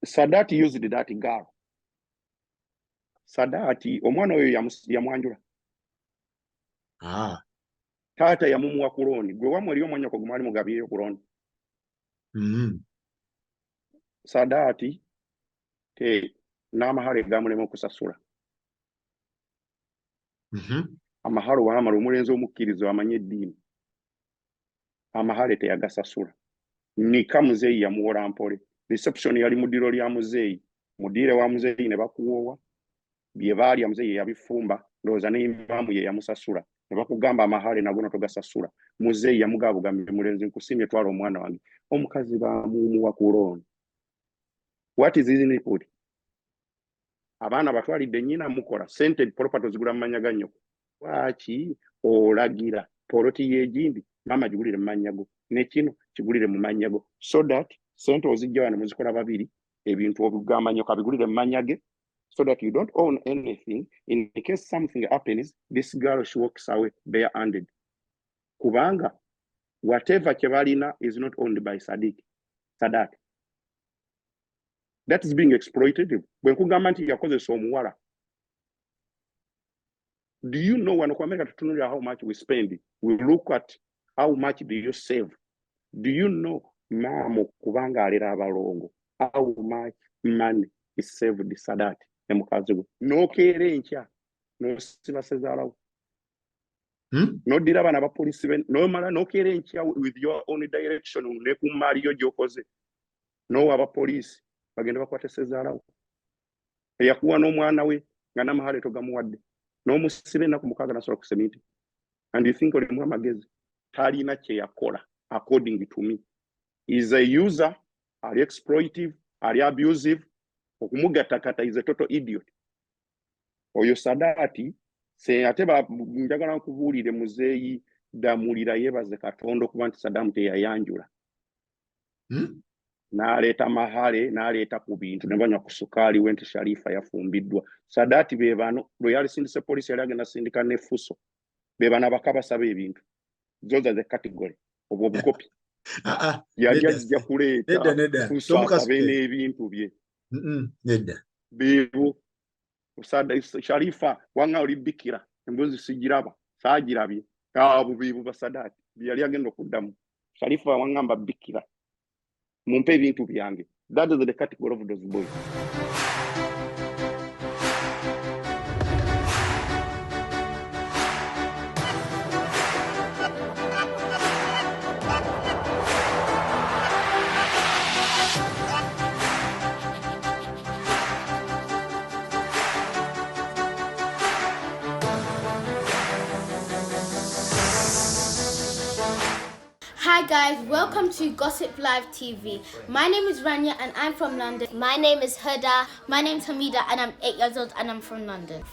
Sadati used that girl. Sadati omwana oyo yamwanjula. Taata yamumuwa kuloni. Gwe wamwe eriyo omwanya ko gumali mugabiyeyo kuloni. Sadati n'amahale gamulema okusasula. Amahalo wamala omulenzi omukkirizo amanye eddiini. Amahale teyagasasula. Nika muzeeyi yamuwola mpole. Reception yali mudiro lya muzeeyi. Mudire wa muzeeyi ne bakuwowa. Bye baalya muzeeyi yabifumba. Ndowooza n'imaamu ye yamusasula. Ne bakugamba amahale nagono togasasula. Muzeeyi yamugaabugamye mulenzi nkusimye twala omwana wange. Omukazi bamuumuwa kuloni. What is his input? Abaana batwalidde nnyina mukola. Sente property zigula mu manya ga nnyoko. Lwaki olagira poloti y'egindi mama gigulire mu manya go. Ne kino kigulire mu manya go. So that sente ozijja wano muzikola babiri ebintu obugamba nnyoko abigulire mu manya ge. So that you don't own anything. In case something happens, this girl she walks away bare-handed. Kubanga, whatever Kevalina is not owned by Sadat. That is being exploitative. When Kugamanti yakoze somuwala. Do you know when America to how much we spend? We look at how much do you save. Do you know mamo kubanga alira abalongo? How much money is saved Sadat? No kere ncha. No siba Sezaala. No dira bana ba police no mala no kere ncha with your own direction ne kumali yo jokoze. No aba police bagenda bakwate Sezaala. Yakuwa no mwana we ngana mahale togamuwadde. No musibe na kumukaga na solo kusemiti. And you think oli mwamagezi tali na kye yakola according to me is a user, are exploitive, are abusive. Okumugatakata is a total idiot. Oyo Sadati se ateba njagala nkubulire muzeeyi damulira yebaze Katonda kuba nti Saddam teyayanjula. N'aleeta mahale n'aleeta ku bintu ne banywa ku sukaali wenti Sharifa yafumbiddwa. Sadati be bano Royal Sindise Police yali agenda sindika ne Fuso. Be bana bakabasaba ebintu. Zoza the category obwo bukopi. Yali ajja kuleeta Fuso asabe n'ebintu bye. Nedda. Bibu usada Sharifa wanga olibikira embuzi sigiraba saagirabye abo bibu basadati byali agenda okuddamu Sharifa wangamba bikira mumpe ebintu byange. That is the category of those boys. Hi guys, welcome to Gossip Live TV. My name is Rania and I'm from London. My name is Huda. My name's Hamida and I'm 8 years old and I'm from London.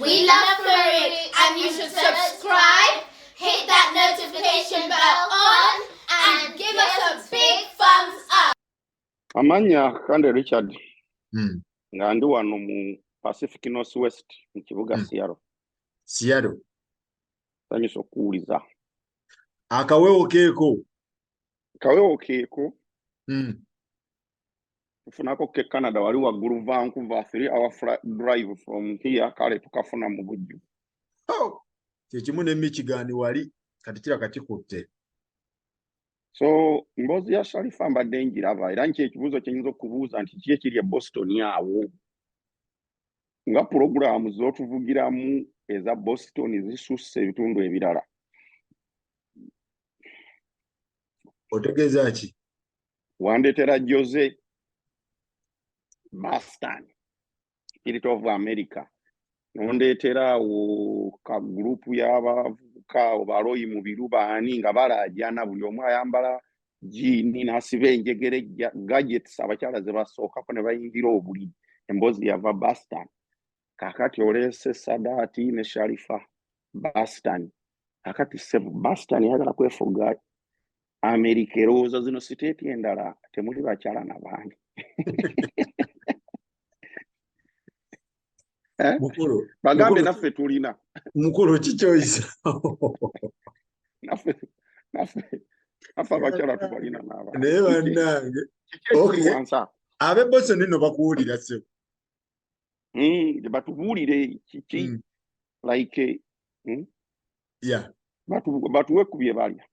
We love Flurry and you should subscribe, hit that notification bell on and give us a big thumbs up. Amanya Kande Richard. Nga ndi wano mu Pacific Northwest mu kibuga Seattle. Tanyuso kuuliza. Akawewo keeko. Kawewo keeko. Tufunako ke Canada wali waggulu Vancouver 3-hour flight drive from here kale tukafuna mu bujju. Kyekimu ne Michigan wali kati kira katikutte. So mbozi ya Sharifa mbadde njiraba era nki ekibuuzo kyenyinza okubuuza nti kiki ekiri e Boston awo. Nga program z'otuvugiramu eza Boston zisusse ebitundu ebirala. Otegeza ki? Wandetera Jose Bastan Spirit of America. Nondetera ka group y'abavuka baloyi mu biruba ani nga balajana buli omu ayambala jini nasibe enjegere gadgets abakyala ze basooka ko ne bayingira obuli embozi yava Bastan. Kakati olese Sadati ne Sharifa Bastan. Kakati se Bastan yagala kwefuga America eroza zino state endala temuli bakyala nabangi. Mukuru. Bagambe naffe tulina. Mukuru kichoiza. Naffe abakyala tubalina nabangi. Newe nange. Okay. Abe bosse nino bakuwulira sebo. Batubuulire kiki like Yeah. batuwe ku bye balya.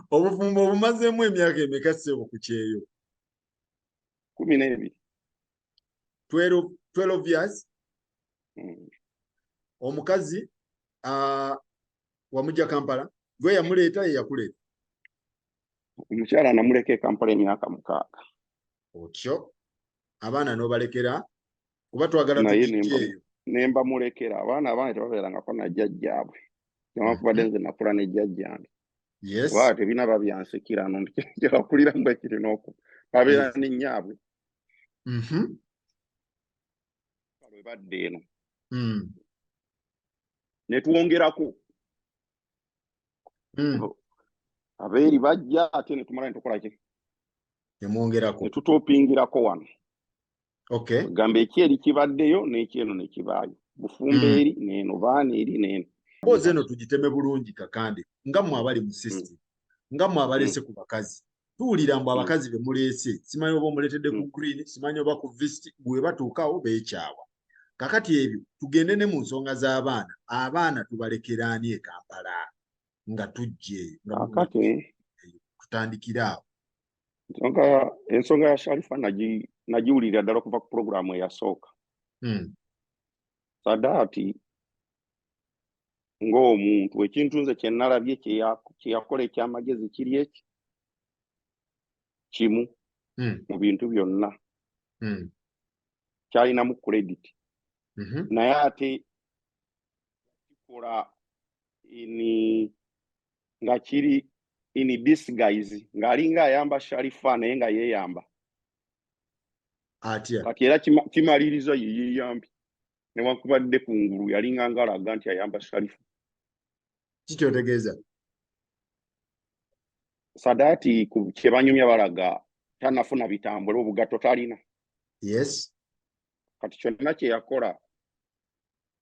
Obufumbo obumazeemu emyaka emeka sebo ku Kyeyo? 12. 12 years. Omukazi wamujja Kampala gwe yamuleeta ye yakuleeta? Omukyala namuleka e Kampala emyaka 6. Otyo abaana n'obalekera kuba twagala tukikyeyo. Nemba mulekera abaana tebabeerangako na jjajjaabwe. Newankubadde nze nakula ne jjajjange. Yes. Wa tebina babyansikira no kyakulira mbwe kirina okwo. Babeera ne nnyabwe. Kalwe badde eno. Ne tuwongerako. Abeeri bajja ate ne tumala ne tukola ki? Ne mwongerako. Ne tutopingirako wano. Okay. Gamba ekyeri kibaddeyo n'ekyeno ne kibaayo. Bufumbe eri n'eno, baana eri n'eno. Mpozi eno tugiteme bulungi kakande. Nga mmwe abali mu system. Nga mmwe abaleese ku bakazi. Tuwulira mbu abakazi be muleese. Simanyi oba omuleetedde ku green, simanyi oba ku visit, bwe batuukawo beekyawa. Kakati ebyo tugende ne mu nsonga z'abaana. Abaana tubalekera ani e Kampala nga tujje kakati tutandikira awo. Ensonga ya Sharifa nagiwulira ddala okuva ku programu eyasooka. Sadaati ng'omuntu ekintu nze kye nalabye kye yakola ekyamagezi kiri eki kimu mu bintu byonna kyalinamu credit naye ate kikola nga kiri in disguise ng'alinga ayamba Sharifa naye nga yeeyamba atya kati era kimaliriza ye yeeyambi newankubadde ku ngulu yalinga ngalaga nti ayamba Sharifa. Kikyotegeeza Sadaati ku kye banyumya balaga tanafuna bitambula obugatto talina. Yes. Kati kyonna kye yakola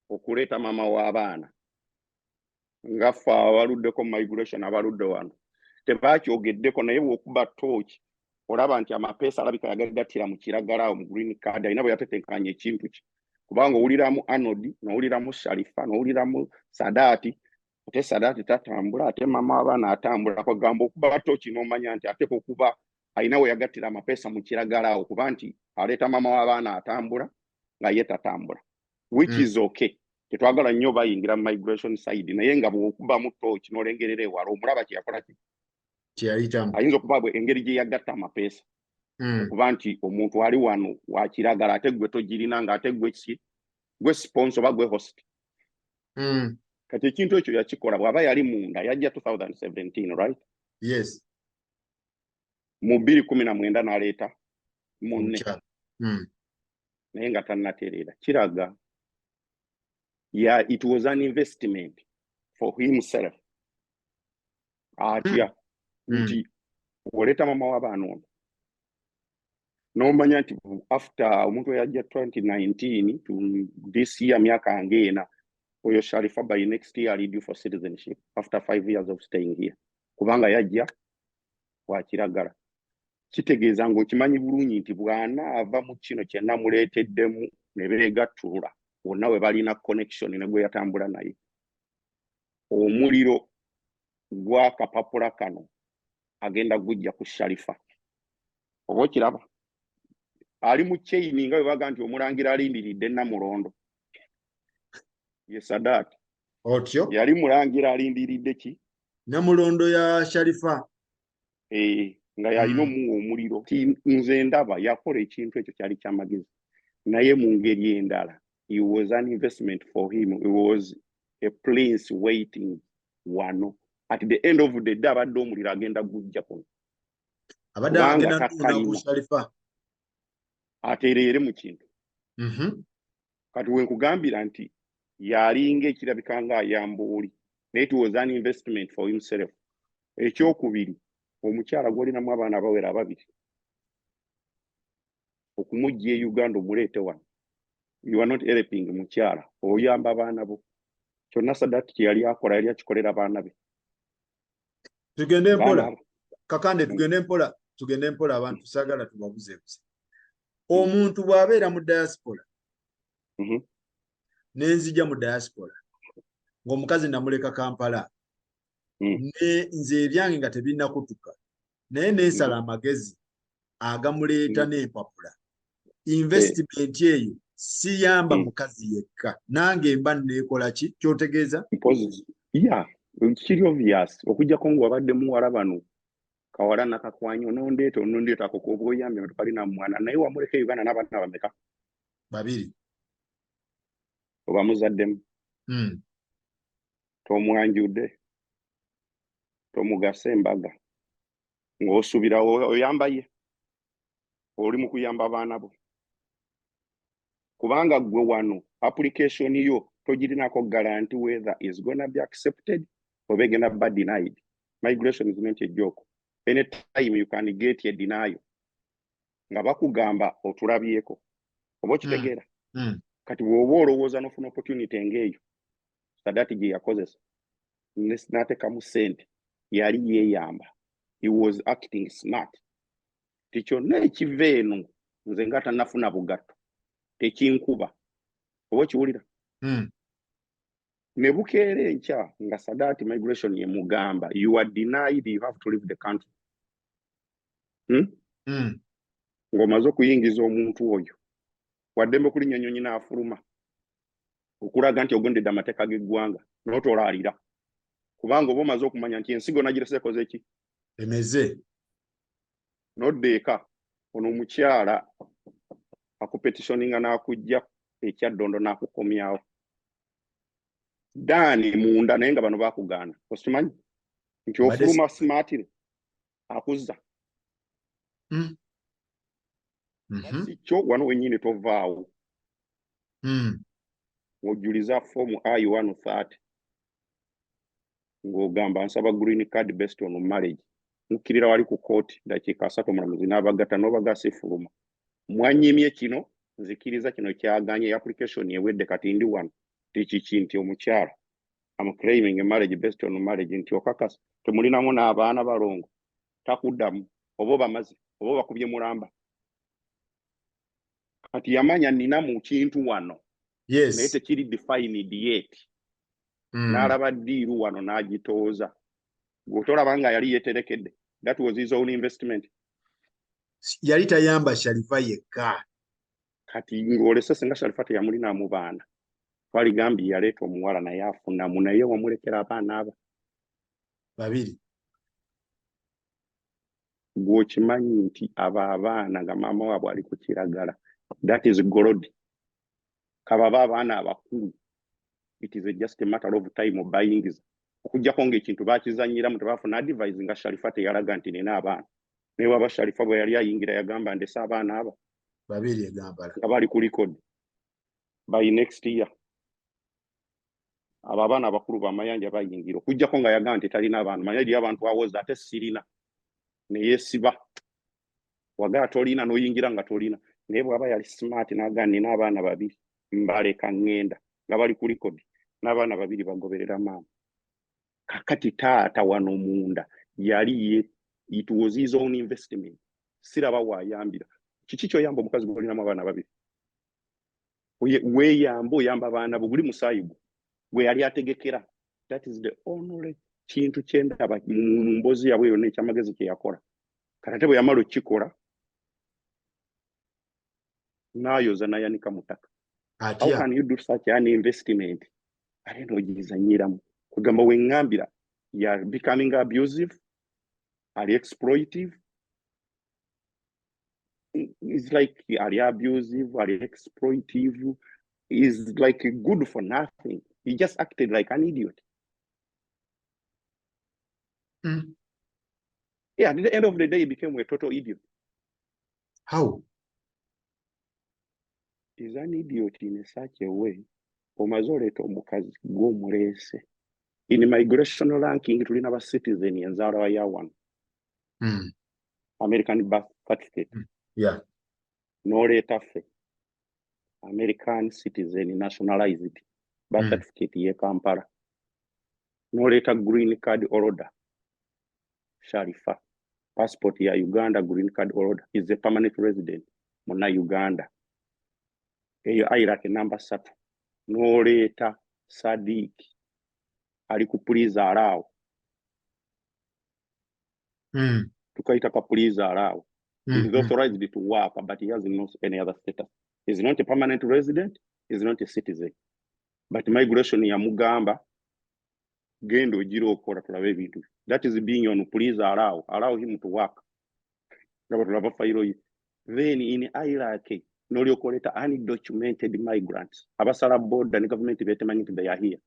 okuleeta maama w'abaana nga ffe abaluddeko migration abaludde wano tebaakyogeddeko naye bw'okuba tooki olaba nti amapeesa alabika yagagattira mu kiragala awo mu green card alina bwe yatetenkanya ekintu ki kubanga owuliramu Anodi n'owuliramu Sharifa n'owuliramu Sadaati ate Sadaati tatambula ate maama w'abaana atambula kwagamba okuba tooki n'omanya nti ate okuba alina we yagattira amapeesa mu kiragala awo kuba nti aleeta maama w'abaana atambula nga ye tatambula which is okay. Tetwagala nnyo bayingira mu migration side naye nga bw'okuba mu tooki n'olengerera ewala omulaba kye yakola ki ayinza okuba bwe engeri gye yagatta amapeesa okuba nti omuntu ali wano wa kiragala ate gwe togirina nga ate gwe sponsor oba gwe host. Kati ekintu ekyo yakikola bw'aba yali munda yajja 2017 right? Yes. Mu 2019 n'aleeta munne naye nga tannatereera kiraga it was an investment for himself. Atya nti oleeta maama w'abaana ono n'omanya nti after omuntu yajja 2019 to this year myaka ng'ena oyo Sharifa by next year ali due for citizenship after 5 years of staying here kubanga yajja wa kiragala. Kitegeeza ng'okimanyi bulungi nti bwana ava mu kino kye namuleeteddemu ne beegattulula wonna we balina connection ne gwe yatambula naye omuliro gw'akapapula kano agenda gujja ku Sharifa oba okiraba ali mu chain nga bwe baga nti omulangira alindiridde Namulondo ye Sadaati otyo yali mulangira alindiridde ki Namulondo ya Sharifa nga yalina omuwa omuliro nze ndaba yakola ekintu ekyo kyali kyamagezi naye mu ngeri endala it was an investment for him. It was a prince waiting wano at the end of the day abadde omuliro agenda gujja kuno abadde agenda ku Sharifa atereere mu kintu kati wenkugambira nti yalinga ekirabika nga ayamba oli naye it was an investment for himself. Ekyokubiri omukyala gwolinamu abaana abawera ababiri okumujja e Uganda omuleete wano you are not helping mukyala oyamba abaana bo kyonna Sadaati kye yali akola yali akikolera abaana be. Tugende mpola kakande tugende mpola tugende mpola abantu sagala tubabuzebuze. Omuntu bw'abeera mu diaspora nenzija mu diaspora ng'omukazi namuleka Kampala ne nze ebyange nga tebinnakutuka naye neesala amagezi agamuleeta n'empapula investment eyo siyamba mukazi yekka nange mba neekola ki kyotegeeza kiri obvious okujjako ng'wabadde muwala bano kawala nakakwanyi onondeeta ako koba oyambye tukalina mwana naye wamuleka Uganda n'abaana bameka 2 oba muzaddemu tomwanjudde tomugasa embaga ng'osubira oyamba ye oli mu kuyamba abaana bo kubanga gwe wano application yo togirinako guarantee whether is gonna be accepted or gonna be denied. Migration is not a joke. Anytime you can get a denial nga bakugamba otulabyeko oba okitegeera kati bw'oba olowooza n'ofuna opportunity ng'eyo sadati gye yakozesa n'atekamu ssente yali yeeyamba, he was acting smart. Tikyonna ekiva eno nze nga tannafuna bugatto tekinkuba oba kiwulira ne bukeera enkya nga sadati migration yemugamba you are denied, you have to leave the country. Ng'omaze okuyingiza omuntu oyo waddembe okulinnya ennyonyi n'afuluma okulaga nti ogondedde amateeka g'eggwanga n'otolaalira kubanga oba omaze okumanya nti ensigo nagirese ekoze ki emeze n'oddeeka ono omukyala akupetitioninga n'akujja ekyaddondo n'akukomyawo daani munda naye nga bano bakugaana osimanyi nti ofuluma smartire akuzza kyo wano wennyini tovaawo ng'ojuliza fomu I-130 ng'ogamba nsaba green card based on marriage mukkirira wali ku kooti dakiika 3 omulamuzi n'abagatta n'obagasa efuluma mwanyimye kino nzikiriza kino kyaganye application ewedde kati ndi wano tikiki nti omukyala am claiming a marriage based on marriage nti okakasa temulinamu n'abaana balongo takuddamu oba bamaze oba bakubye mulamba kati yamanya nina mu kintu wano naye tekiri defined yet n'alaba ddiiru wano n'agitooza gw'otolaba nga yali yeeterekedde that was his own investment yali tayamba Sharifa yekka kati ng'olese singa Sharifa teyamulinamu baana twaligambye yaleeta omuwala naye afunamu naye wamulekera abaana aba 2 gw'okimanyi nti aba abaana nga maama waabwe ali ku kiragala that is gold kababa abaana abakulu it is just a matter of time of buying okujjako ng'ekintu baakizanyiramu tebafuna advice nga Sharifa teyalaga nti nina abaana naye waba Sharifa bwe yali ayingira yagamba ndese abaana aba 2 egamba nga bali ku record by next year abo abaana abakulu bamayanja bayingira okujjako nga yagamba nti talina abaana manya eri abantu awoza ate sirina neyeesiba wagala tolina n'oyingira nga tolina naye bw'aba yali smart n'agamba nina abaana 2 mbaleka ngenda nga bali ku record n'abaana 2 bagoberera maama kakati taata wano munda yali it was his own investment siraba waayambira kiki kyoyamba omukazi gw'olinamu abaana 2 weeyamba oyamba abaana bo buli musaayigo gwe yali ategekera that is the only kintu kyendaba mu mbozi yabwe yonna ekyamagezi kye yakola kati bwe yamala okikola n'ayoza n'ayanika mu ttaka how can you do such an investment ate n'ogizanyiramu kugamba weŋŋambira you are becoming abusive ali exploitive is like ali abusive ali exploitive is like good for nothing. He just acted like an idiot. Yeah, at the end of the day, he became a total idiot. How? He's an idiot in such a way. Omazoleta omukazi gw'omulese. In migration ranking, tulina aba citizen Nzara wa year 1. American birth certificate. Yeah. No rate fe. American citizen nationalized. Birth certificate ye Kampala. No rate green card holder. Sharifa. passport ya Uganda green card holder is a permanent resident muna Uganda eyo ayirake number 3 n'oleeta Sadiq ali ku please allow tukaita ka please allow he is authorized to work but he has no any other status. He is not a permanent resident, he is not a citizen, but migration ya mugamba gendo jiro okora tulabe ebintu. That is being on please allow him to work. Then in Iraq no lyokoleta undocumented migrants abasala border and government betemanyi they are here,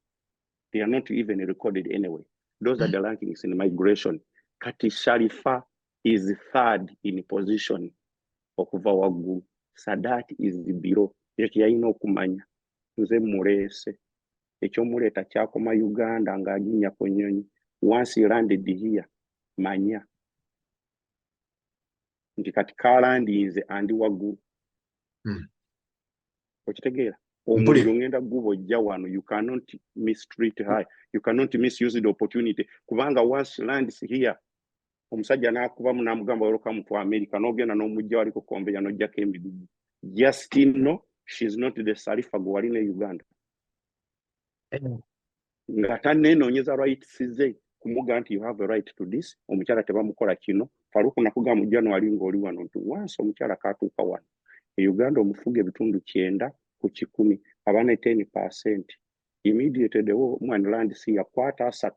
they are not even recorded anyway. Those are the rankings in migration. Kati Sharifa is third in position okuva waggulu. Sadat is below. Yekiyalina okumanya nze mulese ekyomuleeta kyakoma Uganda ng'aginya ku nnyonyi. Once he landed here manya nti kati kalandinze andi waggulu. Okitegeera omuliro ngenda guba ojja wano. You cannot mistreat her, you cannot misuse the opportunity kubanga once lands here omusajja n'akubamu n'amugamba welcome to America n'ogenda n'omujja wali ku kombeya n'ojjako emigugu. Just know she's not the Sarifa gwe wali ne Uganda. Nga tanneenoonyeza rights ze kumuga nti you have a right to this. Omukyala tebamukola kino. Faruku nakugamba mu January ng'oli wano nti once omukyala kaatuuka wano e Uganda omufuga ebitundu 9 ku 10 abana 10%. Immediately the woman lands here kwata 3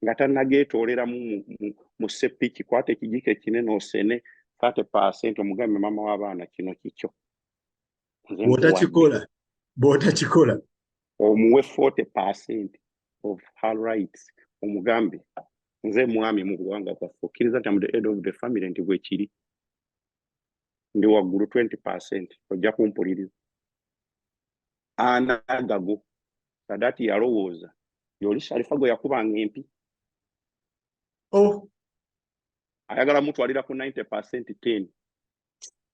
nga tannageetoolera mu sepiki kwata ekijiko kinene osene 30% omugambe mama w'abaana kino kikyo. Bw'otakikola omuwe 40% of her rights omugambe nze mwami mu kuwanga kwaffe okkiriza nti am the head of the family nti bwe kiri ndi waggulu 20% ojja kumpuliriza. Anagago Sadati yalowooza yoli Sharifa gwe yakubanga empi ayagala mutwalira ku 90% 10.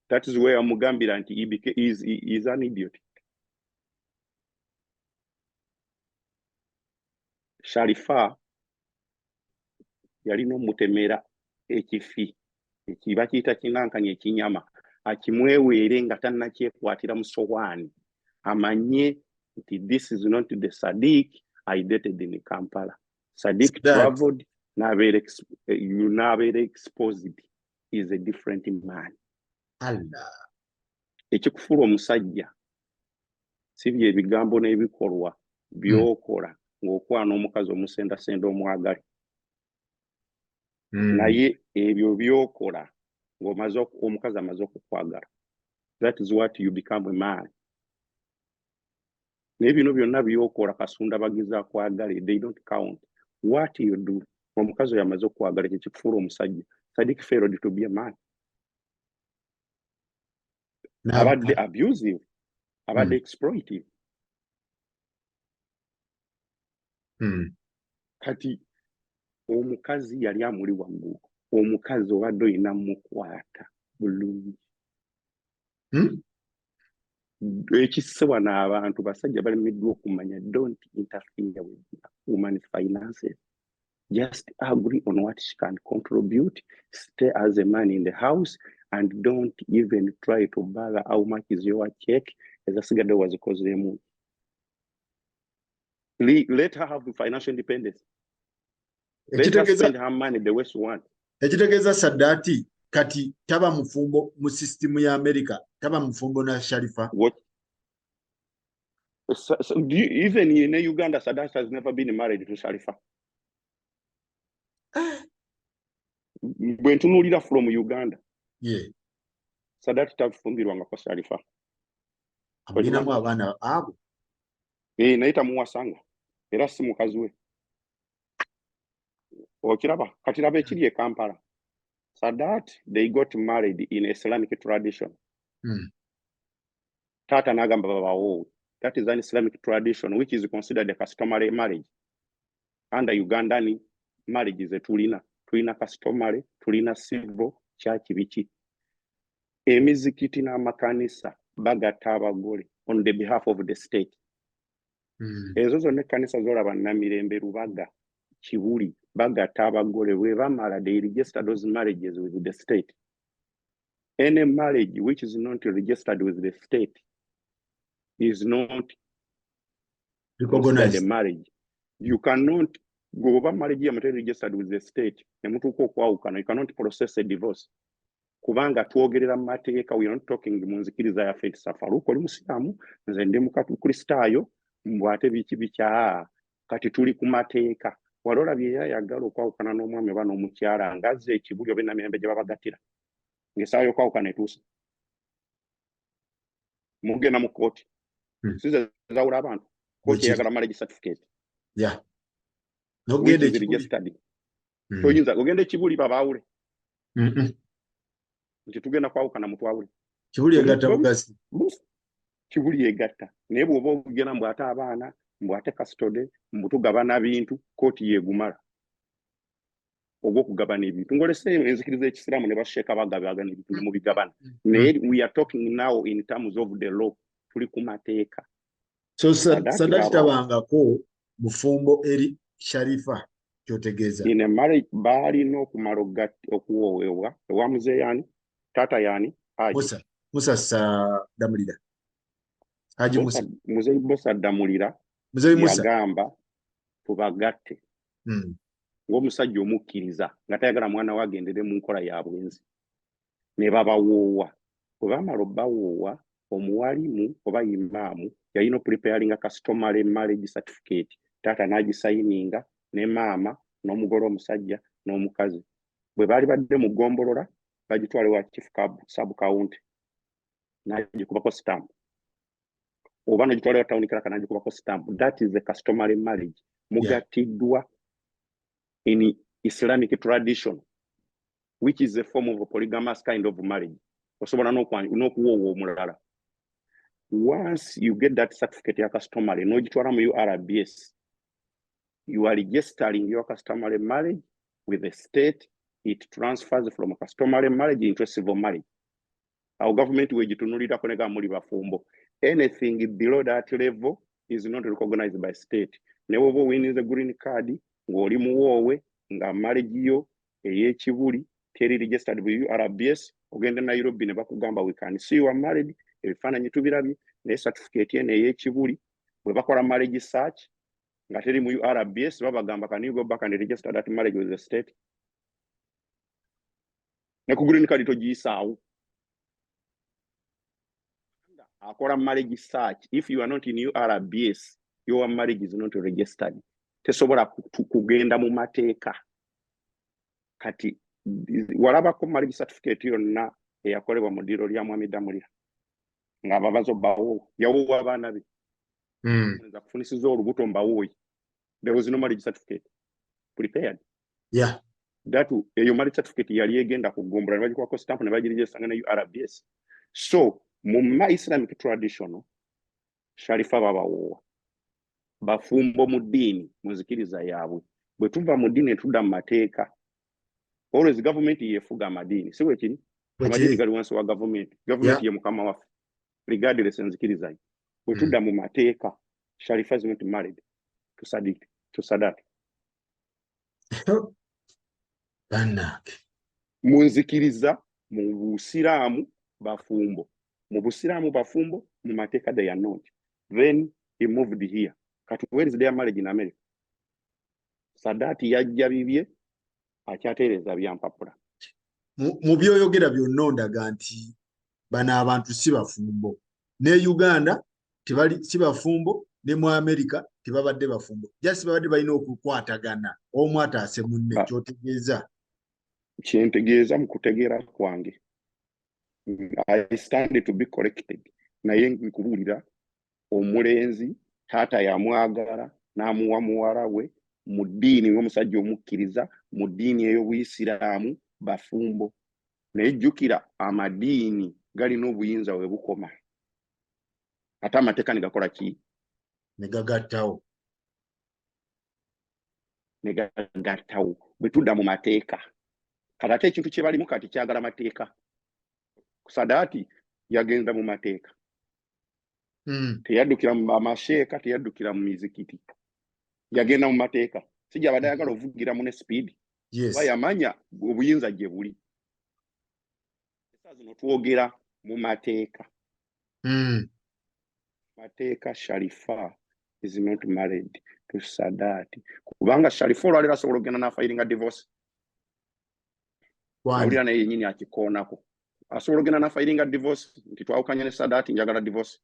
That is where amugambira nti is an idiot. Sharifa yalina omutemera ekifi ekiba kiyita kinankanya ekinyama akimweweere nga tannakyekwatira mu sowaani amanye nti this is not the Sadiq I dated in Kampala. Sadiq traveled n'abeera exposed is a different man. Allah Ekikufuula omusajja si bye ebigambo n'ebikolwa byokola ng'okwana omukazi omusendasenda omwagale. Naye ebyo byokola ng'omaze omukazi amaze okukwagala. That is what you become a man. Naye bino byonna byokola kasunda bagiza kwagale, they don't count. What you do omukazi oyo amaze okukwagala ekyo kikufuula omusajja. Sadiq failed to be a man. Abadde abusive, abadde exploitive. Kati omukazi yali amuli waggulu, omukazi obadde oyina mukwata bulungi. Ekissewa n'abantu basajja balemeddwa okumanya don't interfere with woman's finances. Just agree on what she can contribute, stay as a man in the house, and don't even try to bother how much is your check. As a cigarette was because they move. Let her have financial independence. Let her spend her money the way she wants. Ekitegeeza Sadati kati taba mufumbo mu system ya America, taba mufumbo na Sharifa. What? So even in Uganda, Sadat has never been married to Sharifa. When tunulira from Uganda, Sadat tafumbirwanga kwa Sharifa. Abinamu abana abo. Naita muwasanga. Era si mukazi we. Okiraba katiraba ekiri e Kampala. Sadat, they got married in Islamic tradition. Tata nagamba baba wo. That is an Islamic tradition which is considered a customary marriage. Under Ugandan marriage is a tulina customary, tulina civil, church bichi. Emizikiti n'amakanisa bagata abagole on the behalf of the state. Ezo zonna kanisa zolaba Namirembe, Rubaga, Kibuli bagatta abagole bwe bamala they register those marriages with the state. Any marriage which is not registered with the state is not considered a marriage. You cannot go over marriage registered with the state. You cannot process a divorce. Kubanga tuogerera mateeka, we are not talking munzikiriza ya faith safaruko oli musilamu nze ndi mukristayo mbwate biki bikya kati tuli ku mateeka walola bye yayagala okwawukana n'omwami bano omukyala ngaze ekibuli obe namirembe gye babagatira ngesaayo okwawukana etuusa mugenda mu kooti size zawula abantu kooti eyagala marriage certificate nogende toyinza ogenda ekibuli babaawule nti tugenda kwawukana mutwawule kibuli egatta bugasi kibuli egatta naye bw'oba ogenda mbwate abaana mbwate custody mbutugabana bintu kooti yegumala ogw'okugabana ebintu ngolese enzikiriza ekisiraamu ne basheeka bagabagana ebintu ne mubigabana naye we are talking now in terms of the law tuli ku mateeka so Sadati tabangako bufumbo eri Sharifa kyotegeeza ine marriage baalina okumala okuwoweebwa ewa muzeeyi yani tata yani Haji Musa Damulira Haji Musa muzeeyi Musa Damulira yagamba tubagatte ng'omusajja omukkiriza nga tayagala mwana we agendere mu nkola ya bwenzi ne babawoowa bwe bamala obbawoowa omuwalimu oba imaamu yalina preparing a customary marriage certificate tata n'agisayininga ne maama n'omugole omusajja n'omukazi bwe baali badde mu ggombolola bagitwale wa chief sub county n'agikubako stamp oba n'agitwale wa town clerk n'agikubako stamp. That is the customary marriage mugattiddwa in Islamic tradition, which is a form of a polygamous kind of marriage. Once you get that certificate ya customary, no jitwara mu URBS, you are registering your customary marriage with the state. It transfers from a customary marriage into a civil marriage. Our government will jitunulira konega muri bafumbo. Anything below that level is not recognized by state. Never win the green card. Ngoli muwowe nga marriage yo eyekibuli teri registered with URBS ogenda na Europe ne bakugamba we can see you are married ebifaananyi tubirabye ne certificate ye eyekibuli bwe bakola marriage search nga teri mu URBS babagamba can you go back and register that marriage with the state ne ku green card togiyisaawo akola marriage search. If you are not in URBS your marriage is not registered. Tesobola kugenda mu mateeka kati walaba ko marriage certificate yonna eyakolebwa mu ddiro lya mwami Damulira nga babazo bawo yawo abaana be nza kufunisiza olubuto mbawoyi. There was no marriage certificate prepared. That eyo marriage certificate yali egenda kugombola ne bagikwako stamp ne bagiregister na URBS. So mu Islamic tradition Sharifa babawo bafumbo mu ddiini muzikiriza yaabwe bwe tuva mu ddiini tudda mu mateeka. Always government yefuga amadini siwe kiri amadini gali wansi wa government ye mukama waffe regardless nzikiriza bwe tudda mu mateeka. Sharifa is not married to Sadati munzikiriza mu Busiraamu bafumbo mu Busiraamu bafumbo mu mateeka they are not. Then he moved here. Where is their marriage in America? Sadati yajja bibye akyateereza byampapula. Mu byoyogera byonna ondaga nti bano abantu si bafumbo. Ne Uganda tebali si bafumbo, ne mu America tebabadde bafumbo. Just babadde balina okukwatagana omu ataase munne kyotegeeza. Kyentegeeza mu kutegeera kwange. I stand to be corrected. Naye nkubuulira omulenzi taata yamwagala n'amuwa muwala we mu ddiini ng'omusajja omukkiriza mu ddiini ey'Obuyisiraamu bafumbo. Naye jjukira amadiini galina obuyinza we bukoma. Ate amateeka ne gakola ki? Ne gagattawo. Bwe tudda mu mateeka. Kati ate ekintu kye balimu kati kyagala mateeka. Sadati yagenda mu mateeka. Teyaddukira mu amasheeka, teyaddukira mu mizikiti. Yagenda mu mateeka. sijja badayagala ovugira mu ne speed Yes. bayamanya obuyinza gye buli zino twogera mu mateeka mateeka Sharifa is not married to Sadati kubanga Sharifa olwalero asobola okugenda n'afayiringa divorce nawulira naye yennyini akikoonako asobola okugenda n'afayiringa divorce nti twawukanye ne Sadati njagala divorce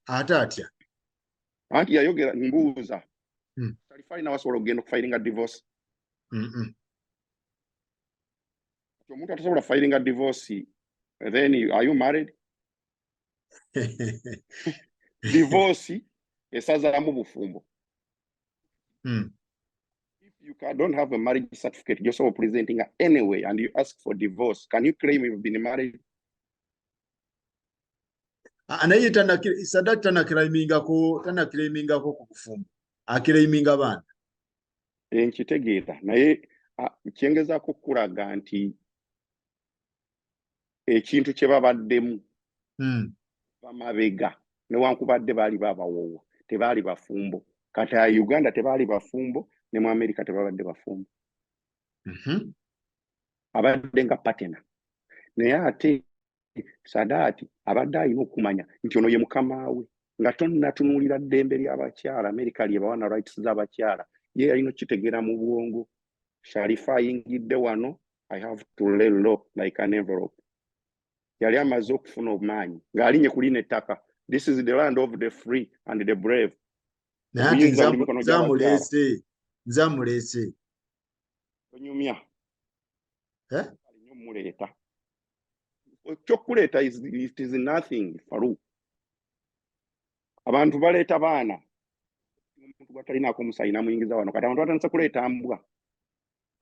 ate atya anti yayogera mbuuza Sharifa alina wasobola okugenda okufayiringa divorce omuntu atasobola filing a divorce, then are you married? Divorce esazaalamu bufumbo. If you don't have a marriage certificate, you're so presenting anyway, and you ask for divorce, can you claim you've been married? Anaye Sadati tana claimingako ku bufumbo. Aclaiminga bana. Nkitegeera naye kyengezaako okulaga nti ekintu kye babaddemu bamabega newankubadde baali babawoowa tebaali bafumbo kati ya Uganda tebaali bafumbo ne mu America tebabadde bafumbo abadde nga patena naye ate Sadati abadde alina okumanya nti ono ye mukama we nga tonnatunuulira ddembe ly'abakyala America lye bawana rights z'abakyala ye yalina okitegeera mu bwongo Sharifa ayingidde wano I have to lay low like an envelope yali amaze okufuna obumanyi ng'alinye kulina ettaka. This is the land of the free and the brave. Zamulese. Onyumya. Muleta. Chokuleta it is nothing faru. Abantu baleta baana. Omuntu batalina ko musayina muyingiza wano. Kati abantu batandise kuleta mbwa.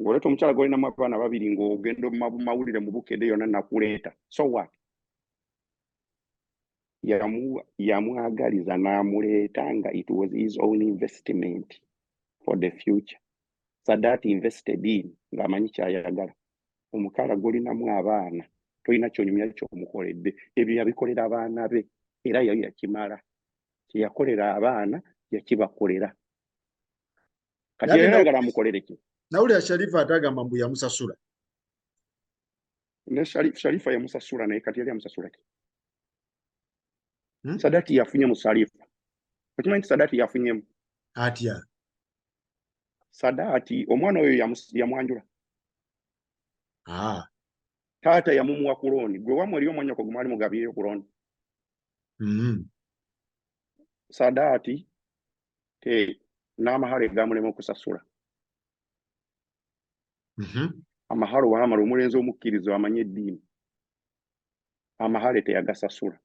Ngoleta omukyala golina mabana babiri ng'ogenda mawulire mu bukede yonna nakuleeta. So what? Yamuagaliza n'amuleeta nga it was his own investment for the future. Sadati invested in ng'amanyi kyayagala. Omukala golinamu abaana. Tolina kyonyumya ky'omukoledde. Ebyo yabikolera abaana be. Era yali yakimala. Kyeyakolera abaana yakibakolera. Kati yayagala amukolere ki? Nawulira Sharifa atagamba mbu yamusasula. Ne Sharifa yamusasula naye kati yali yamusasula ki? Sadati yafunye mu Sharifa. Okimanyi Sadati yafunyemu? Atya. Sadati omwana oyo yamwanjula. Taata yamumuwa ku looni. Gwe wamwe eriyo omwanyoko gwe mwali mugabyeyo ku looni. Sadati n'amahale gamulema okusasula. Amahalo wamala omulenzi omukkirizo amanye eddiini. Amahale teyagasasula.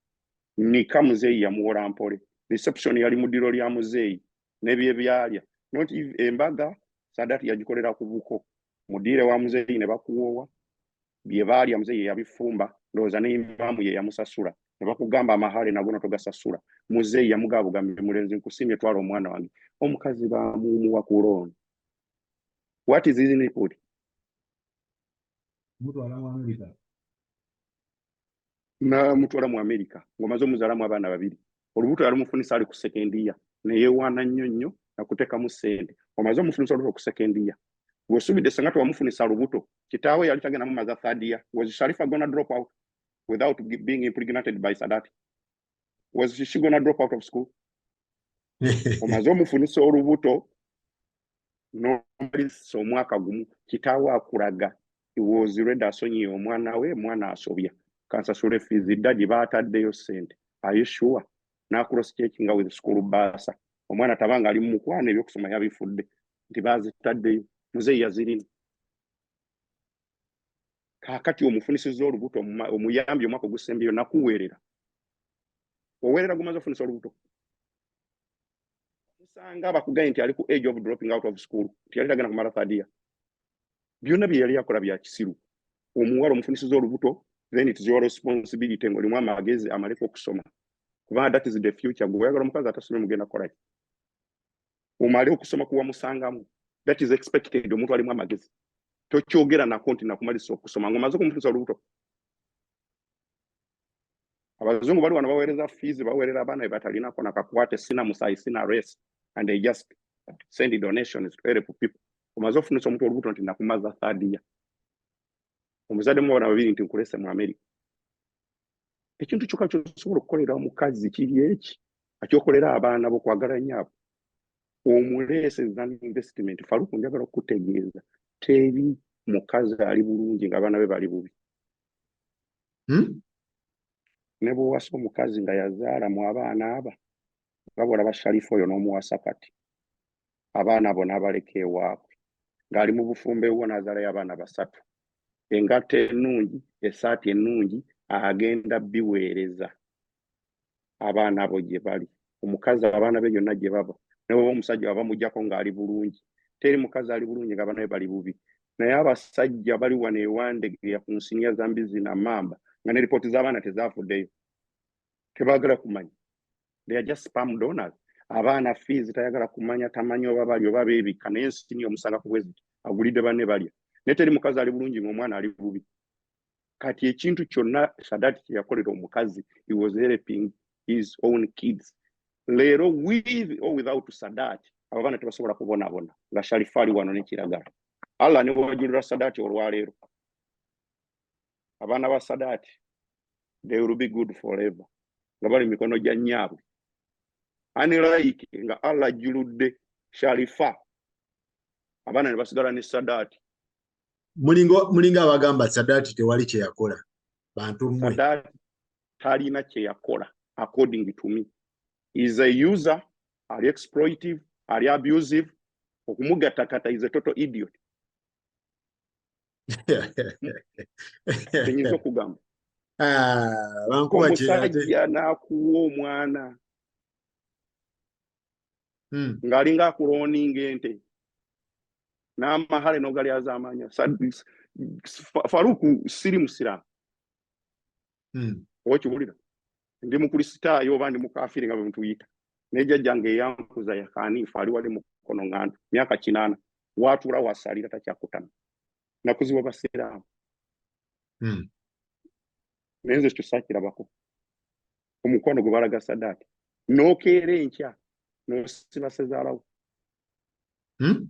Nika muzeeyi yamuwola mpole. Reception yali mu ddiro lya muzeeyi n'ebye byalya. Not embaga Sadati yagikolera ku buko. Mudire wa muzeeyi ne bakuwoowa. Bye baalya muzeeyi yabifumba. Ndowooza n'imaamu ye yamusasula. Ne bakugamba amahale nago togasasula. Muzeeyi yamugaabugamye mulenzi nkusimye twala omwana wange. Omukazi bamuumuwa ku looni. What is his input? Mutwala mu America. Na mutwala mu America. Ngomaze omuzalamu abaana babiri. Olubuto yali mufunisa ali ku sekendiya. Ne yeewaana nnyo na kuteka mu ssente. Omaze omufunisa olubuto ku sekendiya. Bw'osuubidde senga tewamufunisa lubuto. Kitaawe yali tagenda mu maza third year. Was Sharifa gonna drop out without being impregnated by Sadati? Was she gonna drop out of school? Omaze omufunisa olubuto n'omalisa omwaka gumu. Kitaawe akulaga. He was ready asonyiye omwana we mwana asobya. Kansasule fees daddy baataddeyo ssente. Are you sure? Na cross checking with school basa. Omwana tabanga ali mu mukwana ebyokusoma yabifudde. Nti baazitaddeyo. Muzeeyi yazirina. Kaakati omufunisiza olubuto omuyambi omwaka ogusembyeyo nakuweerera. Oweerera gumaze ofunisa olubuto. Musanga bakugaye nti ali ku age of dropping out of school. Nti yali tagenda kumala third year. Byonna bye yali yakola bya kisiru. Omuwala omufunisiza olubuto, then it is your responsibility ng'olimu amagezi amaleko okusoma. Kubanga that is the future. Gwe oyagala omukazi atasomye mugenda kola ki? Omale okusoma kuwa musangamu. That is expected. Omuntu alimu amagezi. Tokyogera nako nti nakumalisa okusoma. Ng'omaze okumufunisa olubuto. Abazungu bali wano baweereza fees baweerera abaana be batalinako nakakwate sina musayi sina race and they just send donations to help people. Omaze ofunisa omuntu olubuto nti nakumaza third year. Omuzadde mwana babiri nti nkulese mu America. Ekintu kyokka ky'osobola okukolera omukazi kiri eki akyokolera abaana bo kwagala nnyabo. Omuleese an investment. Faruku njagala okutegeeza teri mukazi ali bulungi nga abaana be bali bubi. Ne bw'owasa omukazi nga yazaala mu abaana aba nga bw'olaba Sharifu oyo n'omuwasa kati abaana abo n'abaleka ewaabwe ng'ali mu bufumbe bwo n'azaalayo abaana 3. Engatta ennungi, essaati ennungi, agenda biweereza abaana abo gye bali. Omukazi abaana be yonna gye baba. Ne bw'oba omusajja baba mujjako ng'ali bulungi. Teri mukazi ali bulungi ng'abaana be bali bubi. Naye abasajja bali wano ewandegeya ku nsinya za Mbizi na Mamba nga ne ripooti z'abaana tezaafuddeyo. Tebaagala kumanya. They are just spam donors. Abaana fees tayagala kumanya, tamanyi oba bali oba beebikka naye nsini omusanga ku bwezi agulidde banne balya. Ne teri mukazi ali bulungi ng'omwana ali bubi. Kati ekintu kyonna Sadat kye yakolera omukazi, he was helping his own kids. Leero with or without Sadat abaana tebasobola kubonaabona nga Sharifu ali wano n'ekiragala. Allah ne bwajulira Sadat olwaleero. Abaana ba Sadat, they will be good forever. Nga bali mikono gya nnyabwe. Unlike nga Allah juludde Sharifu. Abaana ne basigala ne Sadat. Mulinga abagamba Sadat tewali kye yakola. Bantu mmwe. Sadat talina kye yakola according to me. He is a user, ali exploitive, ali abusive. Okumugatakata is a total idiot. Tenyinza okugamba. Bankuba omusajja n'akuwa omwana. Ng'alinga akuloninga ente. N'amahale n'ogali az'amaanya. Faruku siri musiraamu. Okiwulira. Ndi mukristaayo oba ndi mukafiri nga bwe mutuyita. Ne jjajjange eyampuza ya Hanifa ali wali mu Kono Ngando myaka 8 watuula wasalira takyakutana. Nakuziwa basiraamu. Nenze kyusakirabako. Omukono gwe balaga Sadat. N'okeera enkya n'osiba Sezaalawo.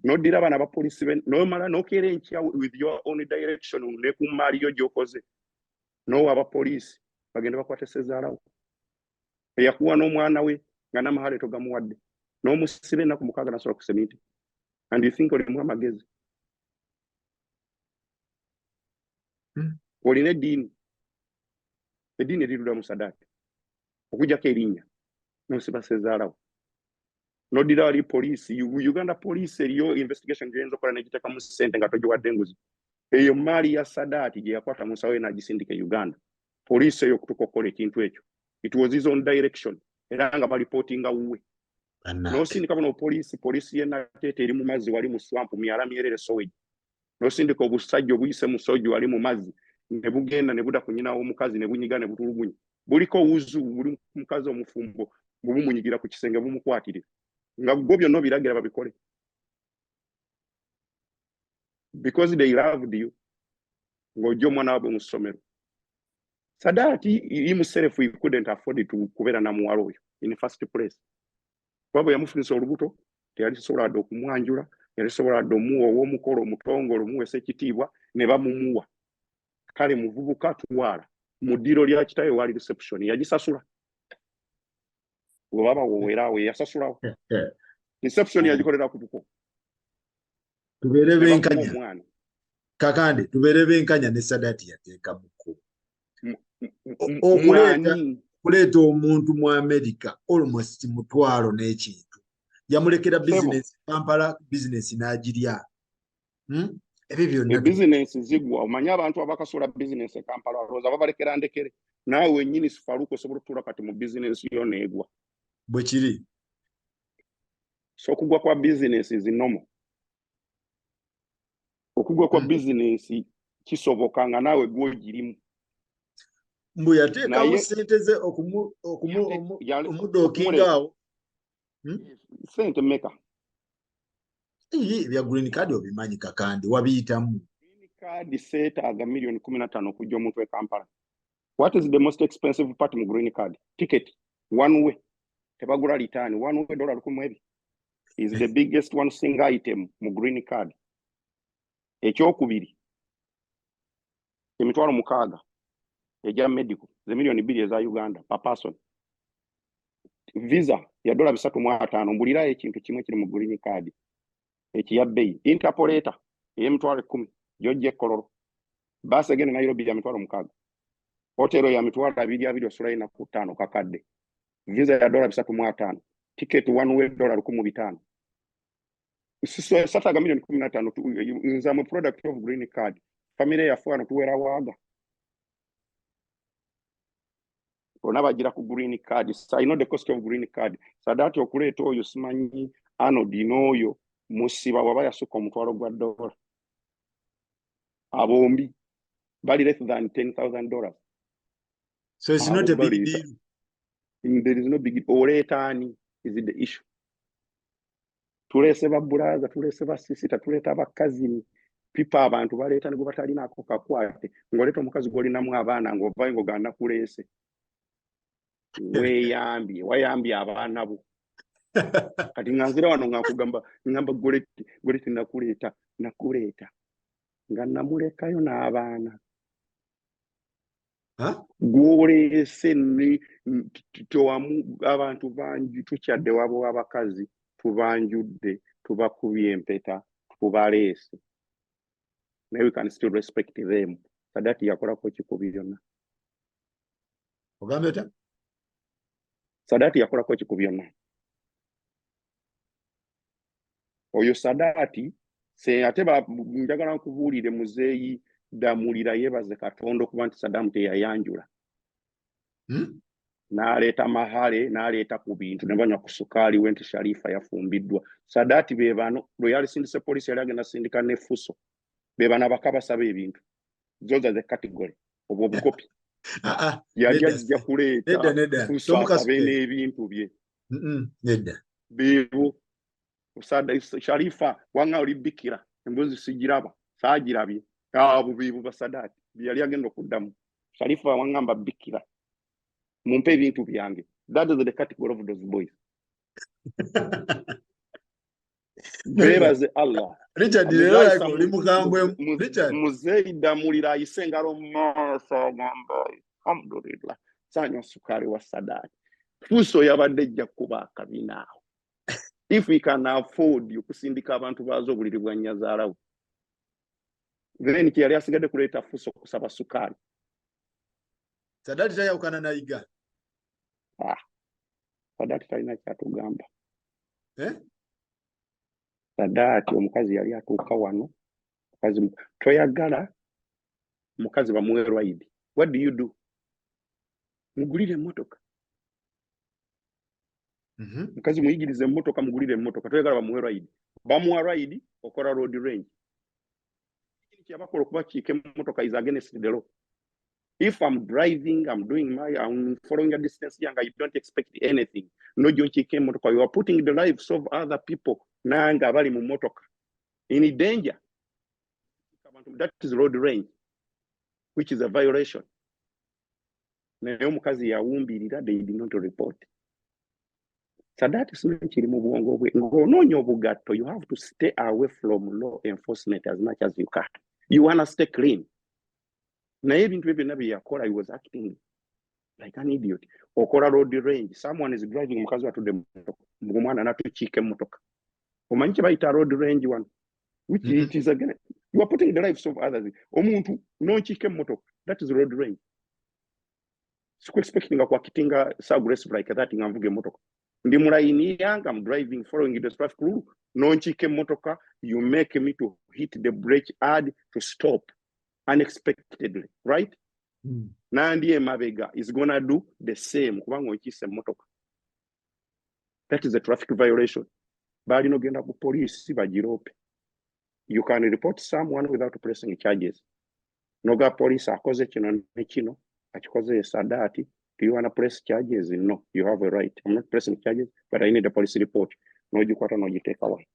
N'oddira abaana ba poliisi n'omala n'okeera enkya with your own direction ne ku mmaali yo gy'okoze. N'owa abapoliisi bagenda bakwate Sezaalawo. Eyakuwa n'omwana we nga n'amahale togamuwadde. N'omusiba ennaku 6 n'asobola kusemiti. And you think olimu amagezi. Olina eddiini. Eddiini erirula mu Sadat. Okujjako erinnya. N'osiba Sezaalawo. N'oddira wali poliisi, Uganda poliisi eriyo investigation gy'eyinza okukola n'egiteeka mu ssente nga togiwadde enguzi. Eyo maali ya Sadat gye yakwata mu nsawo ye n'agisindika e Uganda. Poliisi eyo okutuuka okukola ekintu ekyo. It was his own direction. Era nga balipotinga wuwe. N'osindika buno poliisi y'ennateete eri mu mazzi wali mu swamp myala myerere Soweji. N'osindika obusajja obuyise mu Soweji wali mu mazzi ne bugenda ne buda ku nnyina w'omukazi ne bunyiga ne butulugunya. Buliko wuzu buli mukazi omufumbo bumumunyigira ku kisenge bumukwatire. Nga go byonna biragira babikole. Because they loved you. Ng'ojja omwana wabwe mu ssomero. Sadat himself he couldn't afford to kubeera na muwala oyo in the first place. Babo yamufunisa olubuto teyali sobola dde okumwanjula, yali sobola dde omuwa ow'omukolo omutongole omuwesa ekitiibwa ne bamumuwa. Kale muvubuka tuwala mu ddiro lya kitawe wali reception yagisasula. Baba woweraawe yasasulawo. Reception yagikolera ku buko. Tubeere benkanya. Kakande tubeere benkanya ne Sadat yateeka buko. Okuleeta omuntu mu America almost mutwalo n'ekintu. Yamulekera business Kampala business n'agirya. Ebyo byonna business zigwa omanya abantu abakasola business e Kampala roza babalekera ndekere. Naawe nnyini Faruku osobola okutuula kati mu business yo n'egwa. Bwe kiri. So okugwa kwa business zinomo. Okugwa kwa business kisoboka nga naawe gw'ogirimu. Mbu yateekawo ssente ze omudookingawo. Ssente mmeka? Ebya green card obimanyi Kakande wabiyitamu. Green card seetaaga million 15 okujja omuntu e Kampala. What is the most expensive part mu green card? Ticket. One way. Tebagula return. One way $1,000. is the biggest one single item mu green card. Ekyokubiri emitwalo 6 ejja medical ze million 2 eza Uganda per person. Visa ya $3.5 mbulirayo ekintu kimwe kiri mu green card ekiyabbeyi. Interpolator emitwalo 10 jojje kololo. Basi agenda Nairobi ya mitwalo 6. Hotelo ya mitwalo 2 osulayo na 5 kakadde. Visa ya $3.5. Ticket one way $15. So sataga million 15 nzamu product of green card. Family ya fwana tuwera waga. Onabagira ku green card. So I know the cost of green card. Sadati okuleeta oyo simanyi anodino oyo musiba wabaya suko mutwalo gwa $. Abombi bali less than $10,000. So it's not a big deal. There is no big deal. Oletani is the issue. Tulese babulaza, tulese basisita, tuleta abakazi, pipa abantu baleta ngo batalina ako kakwate. Ngoleta omukazi golinamu abaana ngo vayo ngo ganda kulese. Wayambi abaana bo. Kati nganzira wano ngamba goleti nakuleta. Nga namulekayo n'abaana. Gwolese ni towamu abantu bangi tukyadde wabo abakazi tubanjudde tubakubye empeta tubaleese. Now we can still respect them. Sadati yakolako kikubi byonna. Ogambe ta? Sadati yakolako kikubi byonna. Oyo Sadati se ateba njagala nkubuulire muzeeyi damulira yebaze Katonda okuba nti Saddam teyayanjula. N'aleeta mahale n'aleeta ku bintu ne banywa ku sukaali wenti Sharifa yafumbiddwa. Sadati be bano bwe yali sindise poliisi yali agenda sindika ne Fuso be bano abakabasaba ebintu. Zoza the category obwo bukopi. Yali ajja kuleeta Fuso asabe n'ebintu bye. Nedda. Beebo Sharifa wanga oli bikira embuzi sigiraba saagirabye. Abubibu basadati byali agenda okuddamu. Sharifa wangamba bikira mumpe ebintu byange. That is the category of those boys. Bebaze Allah. Richard lero oli mukambwe. Richard muzeyi damulira ayisengalo masa ngamba alhamdulillah sanyo sukari wa Sadati. Fuso yabadde ejja kuba akabinaawo. If we can afford okusindika abantu bazo obuliri bwa Nyazaalawo. Then kiyali asigadde kuleeta Fuso kusaba sukari. Sadati tayawukana na Iga. Sadati talina kyatugamba. Sadati omukazi yali atuuka wano. Mukazi toyagala mukazi bamuwe ride. What do you do? Mugulire emmotoka. Mukazi muyigirize emmotoka mugulire emmotoka. Toyagala bamuwe ride. Bamuwa ride okola road range. Yabakola okubakiika emmotoka is against the law. If I'm driving, I'm following a distance young, I don't expect anything. No jonchike emmotoka. You are putting the lives of other people nanga bali mu mmotoka in danger. That is road range, which is a violation. Naye omukazi yawumbirira, they did not report. So that is not kiri mu bwongo bwe. Ng'onoonya obugatto, you have to stay away from law enforcement as much as you can. You want to stay clean. Naye ebintu ebyo nabyo yakola, he was acting like an idiot. Okola road range. Someone is driving mukazi watudde mu mwana natukiika emmotoka. Omanyi kye bayita road range one. Which it is again. You are putting the lives of others. Omuntu n'okiika emmotoka. That is road range. Siku expecting kwa kitinga so aggressive like that nga mvuga emmotoka. Ndi mulayini yange, I'm driving, following the traffic rule. N'okiika emmotoka, you make me to hit the brake hard to stop unexpectedly, right? Nandi emabega is gonna do the same kubanga okiise emmotoka. That is a traffic violation. Bali no genda ku police bagirope. You can report someone without pressing charges. Noga police akoze kino ne kino, akikoze Sadati. Do you want to press charges? No, you have a right. I'm not pressing charges, but I need a police report. No, you quarter no, you take away.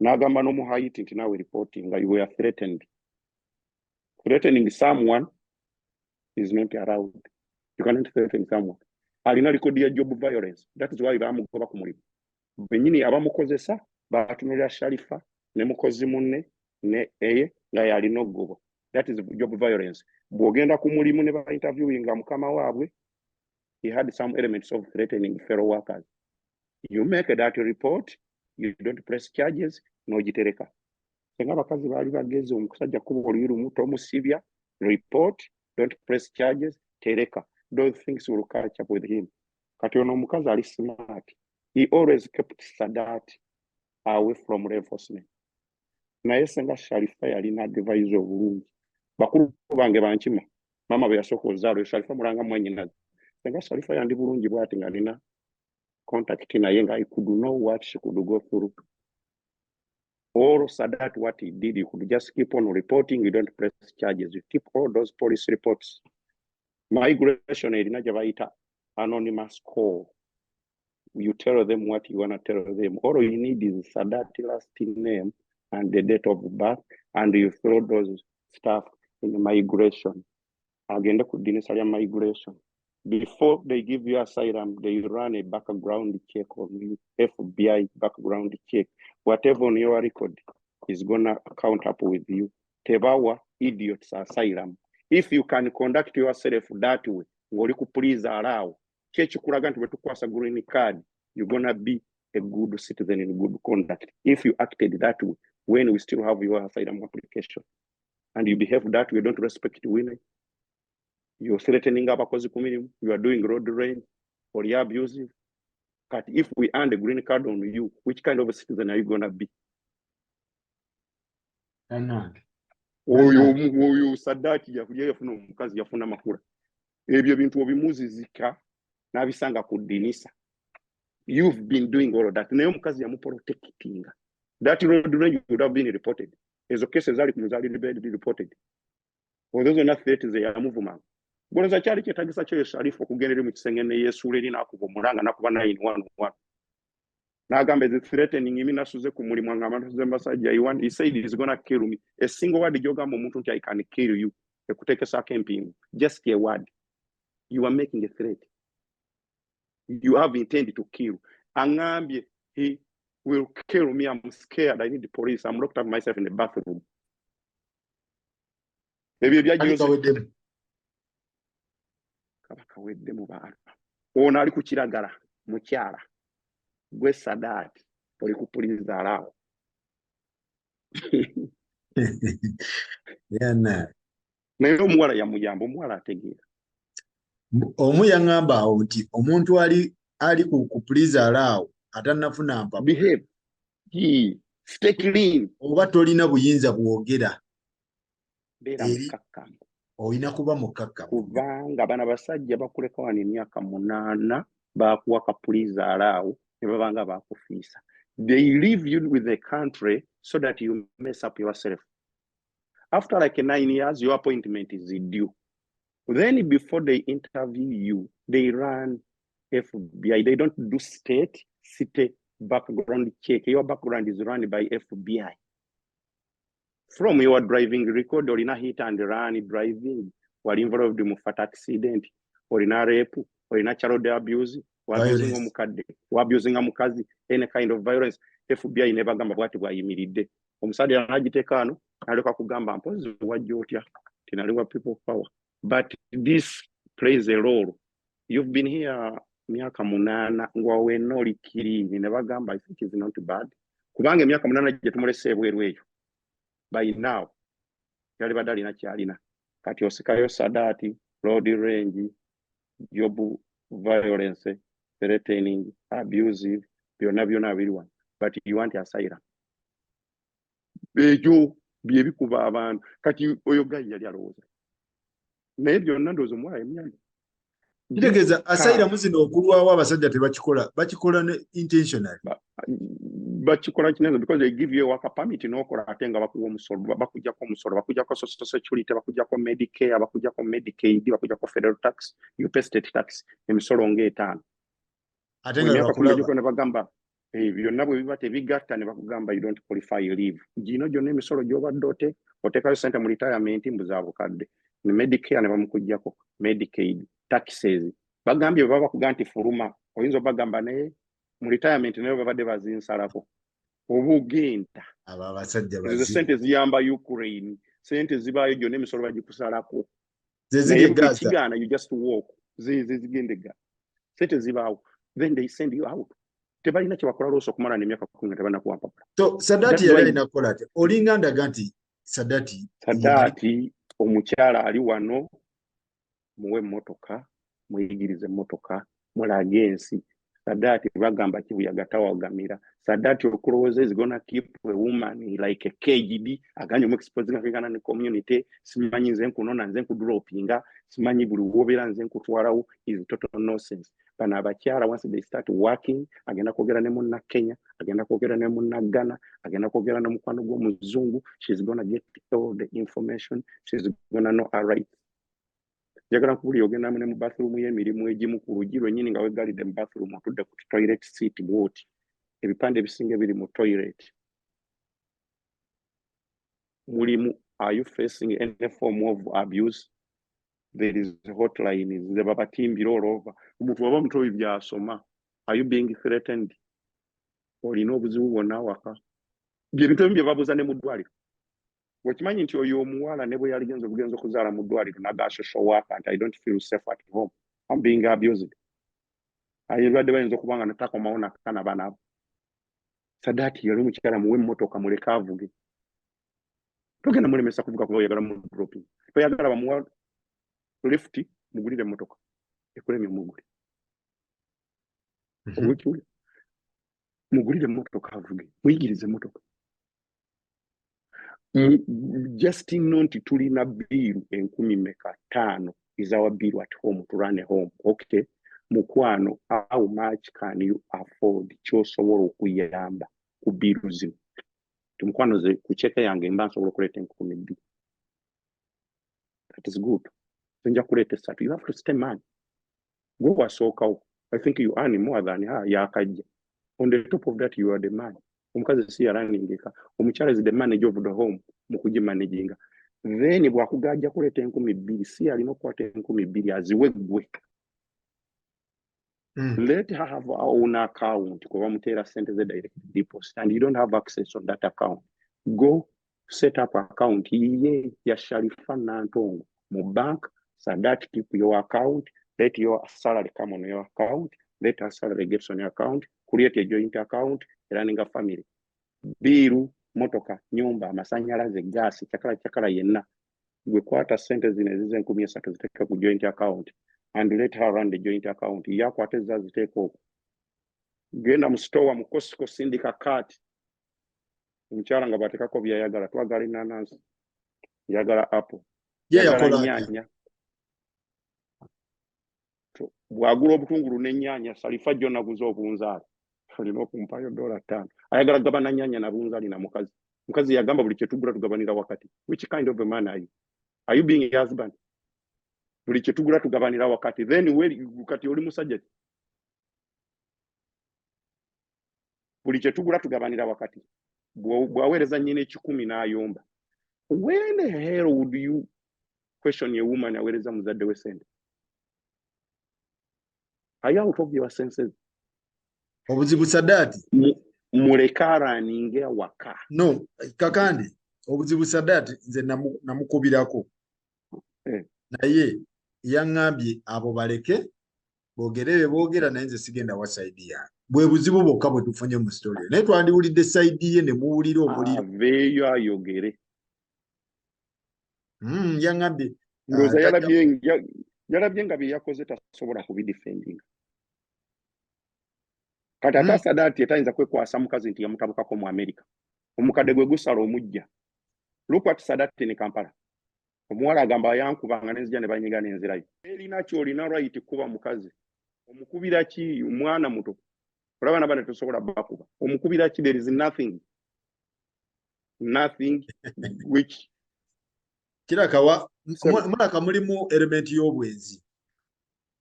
Nagamba no more height into now reporting that you were threatened. Threatening someone is not allowed. You cannot threaten someone. Alina record your job violence. That is why I'm going back to benyini abamukozesa batunulira Sharifa ne mukozi munne ne eye nga yalina oggobo. That is job violence. Bwogenda ku mulimu ne ba interviewing mukama waabwe, he had some elements of threatening fellow workers. You make that report, you don't press charges, no gitereka. Senga bakazi bali bageze omusajja kubo oliru muto omusibya, report, don't press charges, tereka. Those things will catch up with him. Kati ono omukazi ali smart. He always kept Sadat away from reinforcement. Naye senga Sharifa yalina advisor obulungi. Bakulu bange bankima. Mama bwe yasooka ozaalo Sharifa mulanga mwannyinaze. Senga Sharifa yandi bulungi bw'ati nga alina contact naye nga I could know what she could go through. Or Sadat, what he did, you could just keep on reporting, you don't press charges. You keep all those police reports. Migration erina jabaita anonymous call. You tell them what you want to tell them. All you need is Sadat last name and the date of birth, and you throw those stuff in the migration. Agenda kudinisa migration. Before they give you asylum, they run a background check on you, FBI background check. Whatever on your record is gonna count up with you. Tebawa idiots asylum. If you can conduct yourself that way, please allow. Green card, you're gonna be a good citizen in good conduct. If you acted that way, when we still have your asylum application, and you behave that way, don't respect women, you're threatening abakozi kumirimu, you are doing road rage, or you're abusive. But if we earn a green card on you, which kind of a citizen are you gonna be? Oyo Sadati yafuna omukazi yafuna makula. Ebyo bintu obimuzizika nabisanga kudinisa. You've been doing all of that. Naye omukazi yamuprotectinga. That road rage would have been reported. Ezo cases zali reported. Those are not threats they are movement. Bonza cyali kyetagisa cyo Sharifu okugendera mu kisengene Yesu leri nakuva mulanga nakuba 911. Nagambe the threatening imi nasuze ku mulimu ngama zembasajja he said he's going to kill me. A single word joga mu muntu nti I can kill you. Ekutekesa camping. Just a word. You are making a threat. You have intended to kill. Angambye he will kill me. I'm scared. I need the police. I'm locked up myself in the bathroom. Maybe byajose kabaka wedde mu bantu ono ali ku kiragala mukyala gwe Sadat oli kupuliza alawo yana naye omuwala yamuyamba omuwala ategeera omu yaŋŋamba awo nti omuntu ali kupuliza alawo atannafuna mpa behave stay clean oba tolina buyinza bwogera beera mukakkamu olina kuba mukakkamu kubanga bana basajja bakuleka wano emyaka 8 bakuwa kapuliza alawo ne babanga bakufiisa. They leave you with the country so that you mess up yourself. After like 9 years, your appointment is due. Then before they interview you, they run FBI. They don't do city background check. Your background is run by FBI. From your driving record, or in a hit and run driving, or involved in a accident, or in a rape, or in a child abuse, or abusing a mukade, or abusing a mukazi, any kind of violence, FBI never gamba what were immediate. Omusadi anajitekano, naloka kugamba mpozi wajotya, tinaliwa people power. But this plays a role. You've been here miaka 8 ngwawe noli kiri, never gamba, I think it's not bad. Kubange miaka 8 jetumulese ebweru. By now, yali badali na kyalina. Kati osikayo Sadati, road range, job violence, threatening, abusive, byonna biriwa. But you want asylum. Bejo byebikuba abantu. Kati oyo gayi yali alowooza. Naye byonna ndowooza omuwala emyali. Kitegeeza asylum zino okulwawo abasajja bakikola ne intentionally. Bakikola kinene because they give you a work permit n'okola ate nga bakuwa omusolo, bakujjako omusolo, bakujjako social security, bakujjako Medicare, bakujjako Medicaid, bakujjako federal tax, you pay state tax, emisolo ng'etaano. Ate nga bakulaba ne bagamba byonna bwe biba tebigatta ne bakugamba you don't qualify leave. Gino gyonna emisolo gy'obadde oteekayo ssente mu retirement mbuza abukadde. Ne Medicare ne bamukujjako, Medicaid, taxes. Bagambye baba bakugamba nti fuluma, oyinza obagamba naye mu retirement nayo babadde bazinsalako oba ogenda abo abasajja ezo sente ziyamba Ukraine sente zibaayo gyonna emisolo bagikusalako naye bwekigaana you just walk zigendega sente zibaawo then they send you out tebalina kyebakola lwoosa okumala n'emyaka 10 nga tebannakuwa mpapula. So Sadati yali alina kukola ati olinga ndaga nti Sadati omukyala ali wano muwe emmotoka muyigirize emmotoka mulage ensi. Sadati bagamba kibuyaga tawagamira. Sadati okulowooza is gonna keep a woman like a KGB aganye mu exposing akigana ne community simanyi nze nkunona nze nkudropinga simanyi buli wobera nze nkutwalawo is total nonsense. Bana abakyala once they start working agenda kwogera ne munna Kenya agenda kwogera ne munna Ghana agenda kwogera ne mukwano gw'omuzungu she's gonna get all the information she's gonna know her rights. Jagala kubuli ogenda mu bathroom y'emirimu egimu ku lugiro nyini nga wegalide mu bathroom otudde ku toilet seat bwoti ebipande ebisinga biri mu toilet mulimu. Are you facing any form of abuse? There is a hotline ze babatimbira all over. Omuntu waba mutoyi byasoma. Are you being threatened? Olina obuzibu bwonna waka bye bintu bye babuuza ne mu ddwaliro. Wakimanyi nti oyo omuwala ne bwe yali genzo kuzaala mu ddwaliro naga social worker and I don't feel safe at home. I'm being abused. Ayirwadde bayinza okuba nga natakomawo nakana bana. Sadati yali mukyala muwe emmotoka muleka avuge. Togenda mulemesa kuvuga kuba oyagala mu dropping. Toyagala bamuwa lift mugulire emmotoka. Ekuleme muguli. Owekule. Mugulire emmotoka avuge. Muyigirize emmotoka. Just not tulina bill 15 is our bill at home to run a home. Okay. Mukwano, how much can you afford? Chosobola okuyamba ku bill zino. Tumukwano ze kucheka yange mba nsobola okuleta 12. That is good. Senja kuleta satu. You have to stay man. Go wasookawo. I think you earn more than yakajja. On the top of that, you are the man. Omukazi si yarangingika. Omukyala is the manager of the home. Mukuji managinga. Then bwakugajja kuleta 12 si alina okukwata 12 aziweggwe. Let her have her own account. Kuba mutera sente ze direct deposit and you don't have access on that account. Go set up account iye ya Sharifa Nantongo mu bank. Sadati keep your account. Let your salary come on your account. Let her salary get on your account. Create a joint account. Running a family. Biru, motoka, nyumba, masanyalaze, gasi, chakala yenna. Gwe kwata sente zine zize 13 ziteka ku joint account. And let her run the joint account. Yakwate zaziteko. Genda mu store mu Costco sindika card. Mchara nga batekako byayagala twagala inanasi. Yagala apple. Yagala nyanya. Bwagula obutungulu n'ennyanya Salifa jonna guzo obunzaali. Olina okumpayo $5. Ayagala gabana nyanya na bunzaali na mukazi. Mukazi yagamba buli kyetugula tugabanira wakati. Which kind of a man are you? Are you being a husband? Buli kyetugula tugabanira wakati. Then kati oli musajja. Buli kyetugula tugabanira wakati. Bwaweereza nnyina 10 n'ayomba. When the hell would you question a woman aweereza muzadde we sente? Are you out of your senses? Obuzibu Sadati. Mulekara ninge waka. No, kakandi. Obuzibu Sadati nze namukubirako. Naye yangambye abo baleke boogera naye nze sigenda wa side ya. Bwe buzibu bwokka bwe tufunye mu story. Naye twandiwulidde side ye ne muwulira omuliro. Aveyo ayogere. Yangambye. Ngoza yalabye nga bye yakoze tasobola kubidefendinga. Kati Sadati etayinza kwekwasa mukazi nti yamutabukako mu America. Omukadde gwe gusala omujja. Look at Sadati ne Kampala. Omuwala agamba yankubanga n'enzija ne banyiga n'enzirayo. Erina ky'olina right kuba mukazi. Omukubira ki omwana muto? Olaba nabane tosobola bakuba. Omukubira ki? There is nothing which kirakawa mulaka mulimu element y'obwenzi.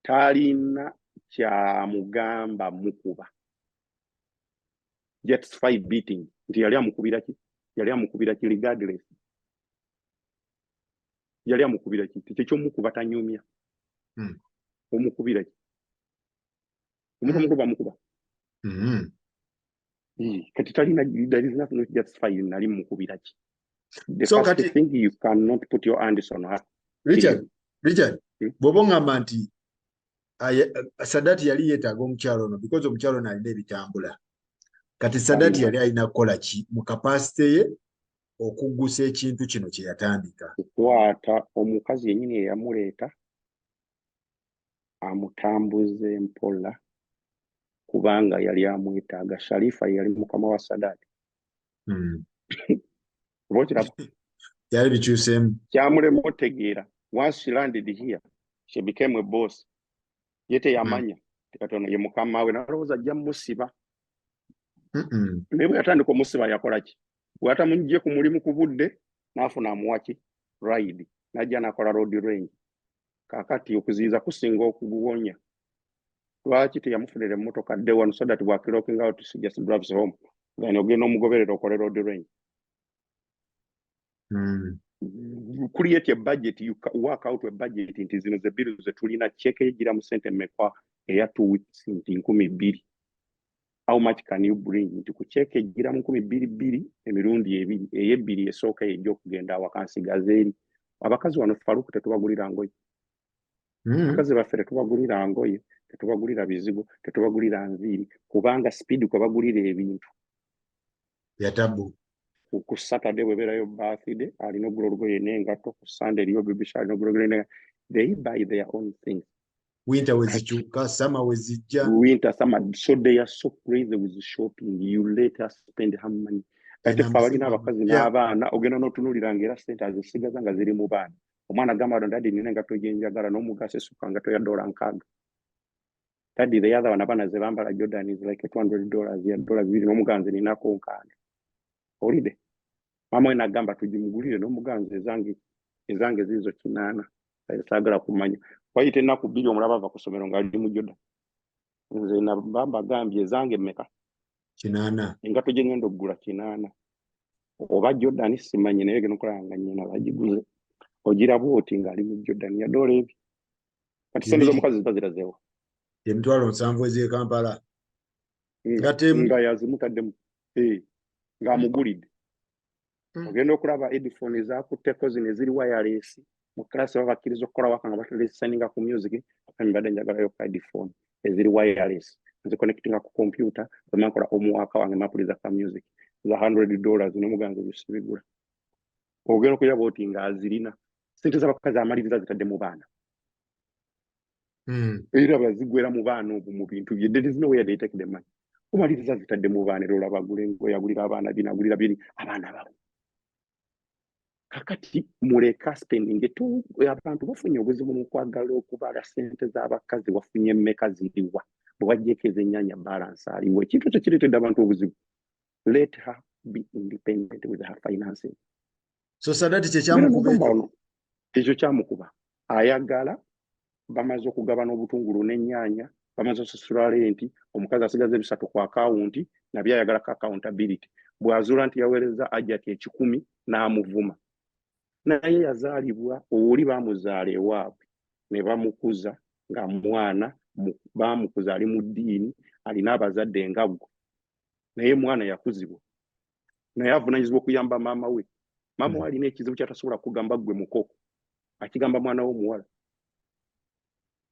Talina kya mugamba mukuba. Gets 5 beating. Nti yali amukubira ki? Yali amukubira ki regardless. Yali amukubira ki? Tekyo mukuba tanyumya. Omukubira ki? Omuntu mukuba. Kati there is nothing to justify you nali mukubira ki. The So first kati, thing, you cannot put your hands on her. Richard, bw'oba nti Sadati yali yeetaaga omukyalo ono because omukyalo ono alina ebitambula. Kati Sadati yali alina kukola ki mu kapasite ye okuggusa ekintu kino kye yatandika. Kukwata omukazi yennyini eyamuleeta amutambuze mpola kubanga yali amwetaaga. Sharifa yali mukama wa Sadati. Yali bikyuseemu. Kyamulema otegeera. Once she landed here, she became a boss. Yete yamanya. Katono ye mukama we nalowooza ajja musiba. Naye bwe yatandika omusiba yakola ki? Bw'ata munjje ku mulimu ku budde n'afuna amuwa ki? Ride. N'ajja n'akola road range. Kaakati okuziyiza kusinga okuguwonya. Lwaki teyamufunira emmotoka day one so that bw'akilooking out she just drives home. Then ogenda omugoberera okole road range. Create a budget, you work out a budget nti zino ze bills ze tulina check egira mu sente mekwa eya 2 weeks nti 12. How much can you bring nti ku check egira mu 12 emirundi ebiri eyebiri esooka ejja okugenda awakansigaza eri. Abakazi wano Faruku tetubagulira ngoye. Abakazi baffe tetubagulira ngoye, tetubagulira bizigo, tetubagulira nviiri kubanga speed kwe bagulira ebintu ya tabu. Ku Saturday weberayo birthday alina ogula olugoye n'engatto, ku Sunday eriyo baby shower n'ogula olugoye n'engatto. They buy their own things. Winter wezikyuka, summer wezijja. Winter, summer, so they are so crazy with shopping. You let us spend how money. Ate fabalina abakazi n'abaana ogenda n'otunuulira ng'era ssente azisigaza nga ziri mu baana. Omwana gamba ndaddi nina engatto gye njagala n'omugaso essuka ngatto ya $6. Daddy the other one abaana ze bambala Jordan is like $200 ya $2 n'omuganzi ninako nkaaga. Olide. Mama we nagamba tugimugulire n'omuganzi ezange zizo 8. Saagala kumanya. Wayite ennaku 2 omulaba ava ku ssomero ng'ali mu Jordan. Nze na bamba gambye ezange mmeka? 8. Engatto gye ngenda okugula 8. Oba Jordan simanyi naye geno kulanga nnyina bagiguze. Ogira bwoti ng'ali mu Jordan ya dola ebi. Kati sente z'omukazi zitazirazeewo. Emitwalo 7 ez'e Kampala. Nga yazimutaddemu. Ng'amugulidde. Ogenda okulaba headphone ezaakutteko zino eziri wireless. Mu class babakkiriza okukola waka nga batalisaninga ku music. Mbadde njagalayo headphone eziri wireless. Nziconnectinga ku computer. Zemankola omuwaka wange mapuliza ka music. Za $100 n'omuganzi bisibigula. Ogenda okulaba oti ng'azirina. Sente z'abakazi amaliriza zitadde mu baana. Era bazigwera mu baana obwo mu bintu bye. There is no way they take the money. Omaliriza zitadde mu baana era olabagula engoye agulira abaana bino agulira biri abaana babo. Kakati muleka spending tu abantu bafunye obuzibu mu kwagala okubala sente z'abakazi wafunye mmeka ziriwa. Bwajjekeza ennyanya balance aliwo. Ekintu ekyo kireetedde abantu obuzibu. Let her be independent with her finances. So Sadati kyekyamukuba. Ekyo kyamukuba. Ayagala bamaze okugabana obutungulu n'ennyanya, bamaze okusasula renti, omukazi asigaza ebisatu ku akawunti, nabyo ayagala ka accountability. Bw'azuula nti yaweereza ajjati 10 n'amuvuma. Naye yazaalibwa oli baamuzaala ewaabwe ne bamukuza nga mwana, baamukuza ali mu ddiini, alina abazadde nga gwe. Naye mwana yakuzibwa. Naye avunaanyizibwa okuyamba maama we. Maama we alina ekizibu ky'atasobola kugamba gwe mukoko. Akigamba mwana w'omuwala.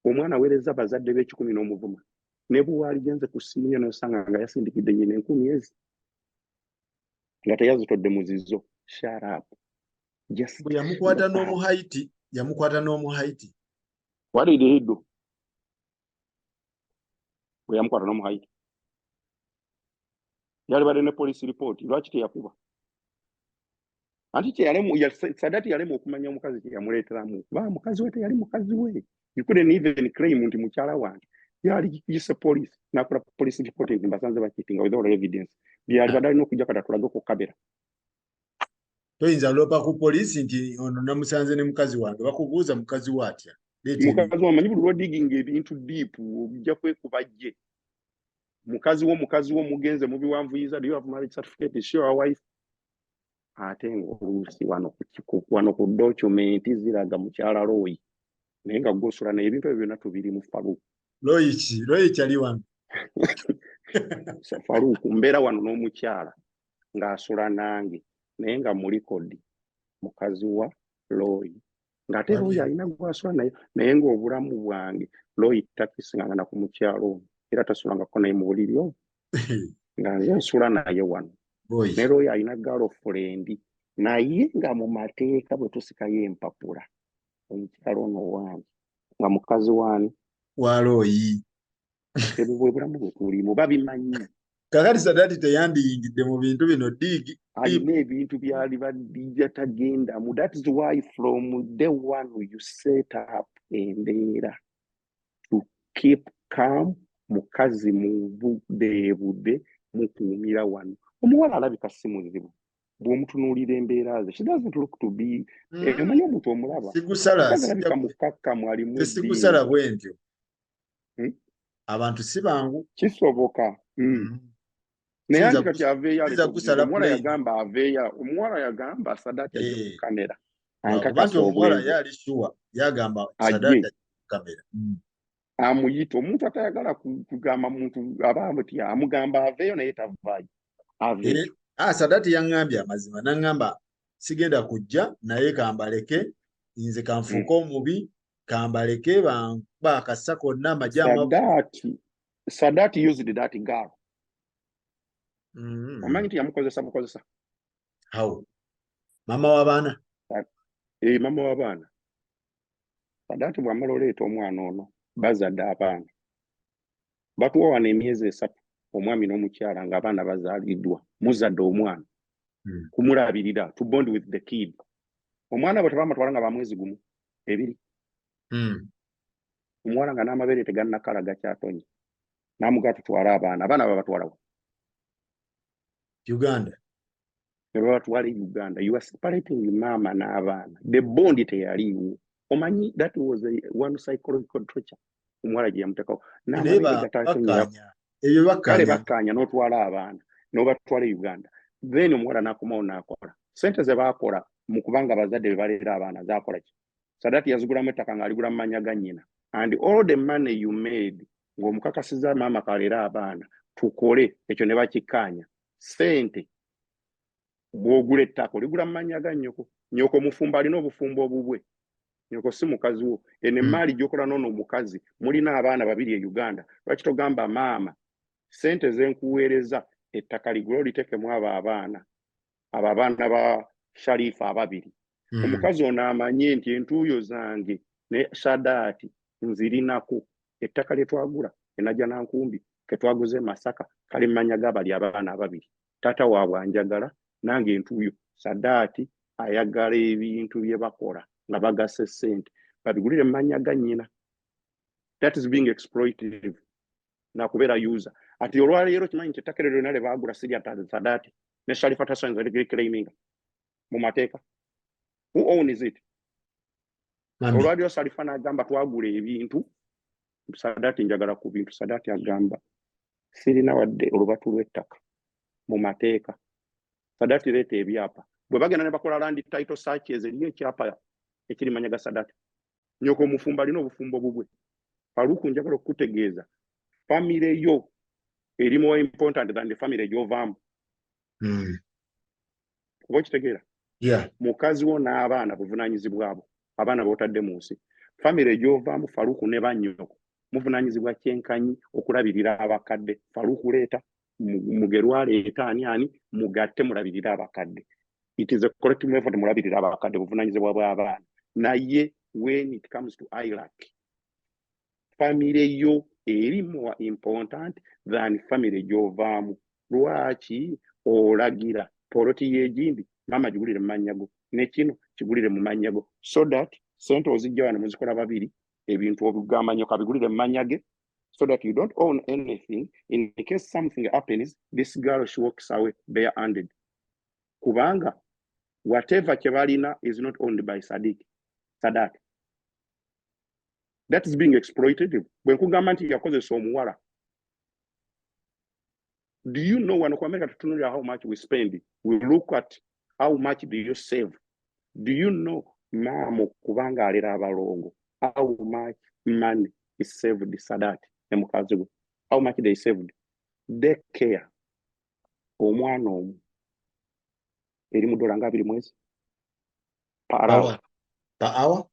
Omwana aweereza abazadde be 10 n'omuvuma. Ne bw'aligenze ku ssimu n'osanga nga yasindikidde nnyina 10 ezi. Nga teyazitodde muzizo. Shut up. Yamukwata n'omu Haiti. What did he do? Yamukwata n'omu Haiti. Yali bade ne police report. Lwaki teyakuba? Anti Sadati yalemu okumanya omukazi kye yamuleeteramu. Mukazi we teyali mukazi we. You couldn't even claim nti mukyala wange. Yali kiyise police. Nakola police report nti mbasanze bakitinga without evidence. Byali badali n'okujja kata tulaga ku kamera. Toyinza lopa ku police nti ono namusanze ne mukazi wange. Bakubuuza mukazi watya. Mukazi wamanyi buli lwa digging ebintu deep ojja kwekubajje. Mukazi wo mugenze mu biwanvuyiza, do you have marriage certificate? Is she your wife? Ate ng'oluusi wano ku document ziraga mukyala Royi. Naye nga gw'osula naye ebintu ebyo byonna tubiri mu Faruku. Royi ali wange. Faruku mbera wano n'omukyala ng'asula nange naye nga muli kodi mukazi wa Loyi ng'ate Loyi alina gwasula naye ng'obulamu bwange Loyi takisingana ku mukyalo ono era tasulangako naye mu buliri obwo nga nze nsula naye wano ne Loyi alina girlfriend naye nga mu mateeka bwe tusikayo empapula omukyalo ono wange nga mukazi wani wa Loyi ebyo bwe bulamu bwe tulimu babimanyi. Kakati Sadati teyandiyingidde mu bintu bino digi alina ebintu byali badija tagenda mu. That is why from day one you set up embeera to keep calm, mukazi mu budde mukuumira wano. Omuwala alabika si muzibu bw'omutunuulira embeera ze, she doesn't look to be omanyi omuntu omulaba alabika mukakkamu alimu sigusala bwentyo abantu si bangu kisoboka. Naye andi kati aveeya omuwala yagamba Sadati ajja ku kamera ankakasa omuwala yali shuwa yagamba Sadati kamera amuyita omuntu atayagala kugamba muntu abamuti amugamba aveeyo naye tavaayo aveeyo. Sadati yaŋŋambye amazima naŋŋamba sigenda kujja naye kambaleke nze kanfuuka omubi kambaleke bakassa konna amajama. Sadati used that girl. Omanyi nti yamukozesa how mama w'abaana mama w'abaana Sadati bw'amala oleeta omwana ono bazadde abaana batuwa wano emyezi 3 omwami n'omukyala ng'abaana bazaaliddwa muzadde omwana kumulabirira to bond with the kid. Omwana bwe tebamutwala nga bamwezi gumu 2 omuwala nga n'amabeere tegannakala gakyatonye n'amugaa tutwala abaana babatwala Uganda. Uganda. You are separating mama n'abaana. The bond teyaliwo. Omanyi that was one psychological torture. Omwala gye yamutekawo. Kale bakkaanya n'otwala abaana n'obatwala Uganda. Then omuwala n'akomawo n'akola. Sente ze baakola mu kubanga bazadde be baleera abaana zaakola ki? Sadati yazigulamu ettaka ng'aligula mu mannya ga nnyina. And all the money you made ng'omukakasiza maama kaleera abaana tukole ekyo ne bakikkaanya. Sente bw'ogula ettaka oligula mu mannya ga nnyoko. Nnyoko mufumbo alina obufumbo obubwe. Nnyoko si mukazi wo. Eno emmaali gy'okola n'ono omukazi mulina abaana 2 e Uganda. Lwaki togamba maama sente ze nkuweereza ettaka ligula olitekemu abo abaana ba Sharifa 2. Omukazi ono amanye nti entuuyo zange ne Sadati nzirinako ettaka lye twagula enajja nankumbi ke twaguze Masaka kali mmanya gabali abaana 2. Tata waabwe anjagala nange entuuyo Sadati ayagala ebintu bye bakola nga bagase ssente babigulire mmanya ga nnyina. That is being exploitive na kubeera user. Ati olwaleero kimanyi nti ettaka lyo lyonna baagula sirya Sadati ne Sharifa tasoyinza reclaiming mu mateeka. Who owns it? Olwaleero Sharifa n'agamba twagula ebintu Sadati njagala ku bintu. Sadati agamba sirina wadde olubatu lw'ettaka mu mateeka. Sadati leeta ebyapa bwe bagenda ne bakola land title searches eriyo ekyapa ekiri manya ga Sadati. Nnyoko omufumbo alina obufumbo bubwe. Faruku njagala okutegeeza family yo eri more important than the family gy'ovaamu. Kuba okitegeera? Mukazi wo n'abaana buvunaanyizibwa abo abaana b'otadde mu nsi. Family gy'ovaamu Faruku ne bannyoko muvunaanyizibwa kyenkanyi okulabirira abakadde. Faruku leeta mugerwa leeta ani mugatte mulabirira abakadde. It is a collective effort mulabirira abakadde buvunaanyizibwa bw'abaana. Naye when it comes to Iraq, family yo eri more important than family gy'ovaamu. Lwaki olagira poloti y'egindi mama gigulire mu mannya go ne kino kigulire mu mannya go so that sente ozijja wano muzikola 2 ebintu obugamba nnyo kabigulire mu mannya ge so that you don't own anything. In case something happens, this girl she walks away bare-handed. Kubanga whatever Kevalina is not owned by Sadati. That is being exploitative. When kugamba nti yakozesa omuwala. Do you know when America tutunulira how much we spend? We look at how much do you save. Do you know mama kubanga alera abalongo how much money is saved Sadati and mukazi? How much they saved? daycare omwana omu eri mu dola nga 2 mwezi per hour. Per hour?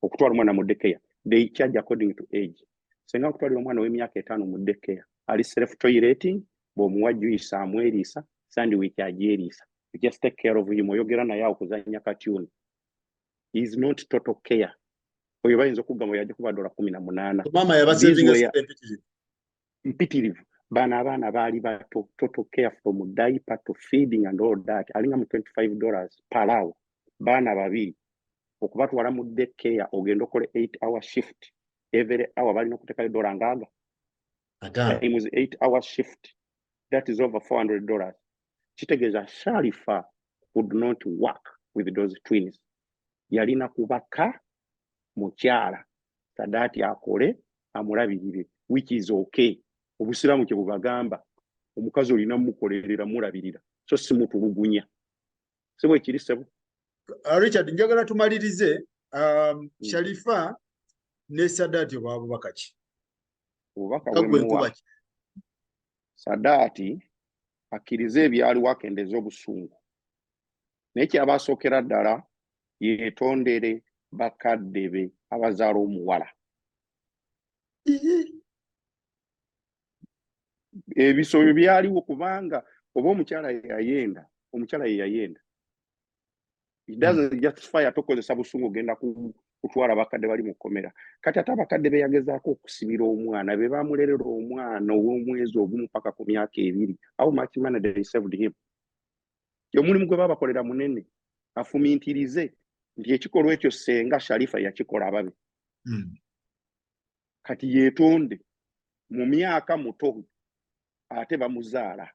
Okutwala omwana mu daycare, they charge according to age. Senga okutwala omwana w'emyaka 5 mu daycare ali self toileting, bw'omuwa juice amweriisa, sandwich agyeriisa. You just take care of him. Oyogera naye okuzanya katuni. He is not total care. Oyo bayinza okugamba yajja kuba $18. Mama yabasevinga mpitirivu. Bana abaana baali bato, total care from diaper to feeding and all that. Alinga mu $25 per hour. Bana babiri. Okubatwala mu daycare ogenda okole 8-hour shift. Every hour balina okuteekayo $100. It was 8-hour shift. That is over $400. Kitegeeza Sharifa would not work with those twins. Yalina kubaka mukyala Sadati akole amulabirire, which is okay. Obusiramu kye bubagamba omukazi olina mukolerera mulabirira, so si mutulugunya. Sebo ekiri sebo. Richard, njagala tumalirize Sharifa ne Sadati obubaka ki? Obubaka bwemuwa Sadati akkirize ebyaliwo akendeza obusungu. Naye kyabasookera ddala yeetondere bakadde be abazaala omuwala. Ebisobyo byaliwo kubanga oba omukyala yayenda, omukyala yayenda. It doesn't justify atokozesa busungu genda kutwala bakadde bali mu kkomera. Kati ate abakadde be yagezaako okusibira omwana be bamulerera omwana ow'omwezi ogumu paka ku myaka 2. How much money they saved him? Omulimu gwe babakolera munene. Afumintirize nti ekikolwa ekyo senga Sharifa yakikola ababe. Kati yeetonde mu myaka muto ate bamuzaala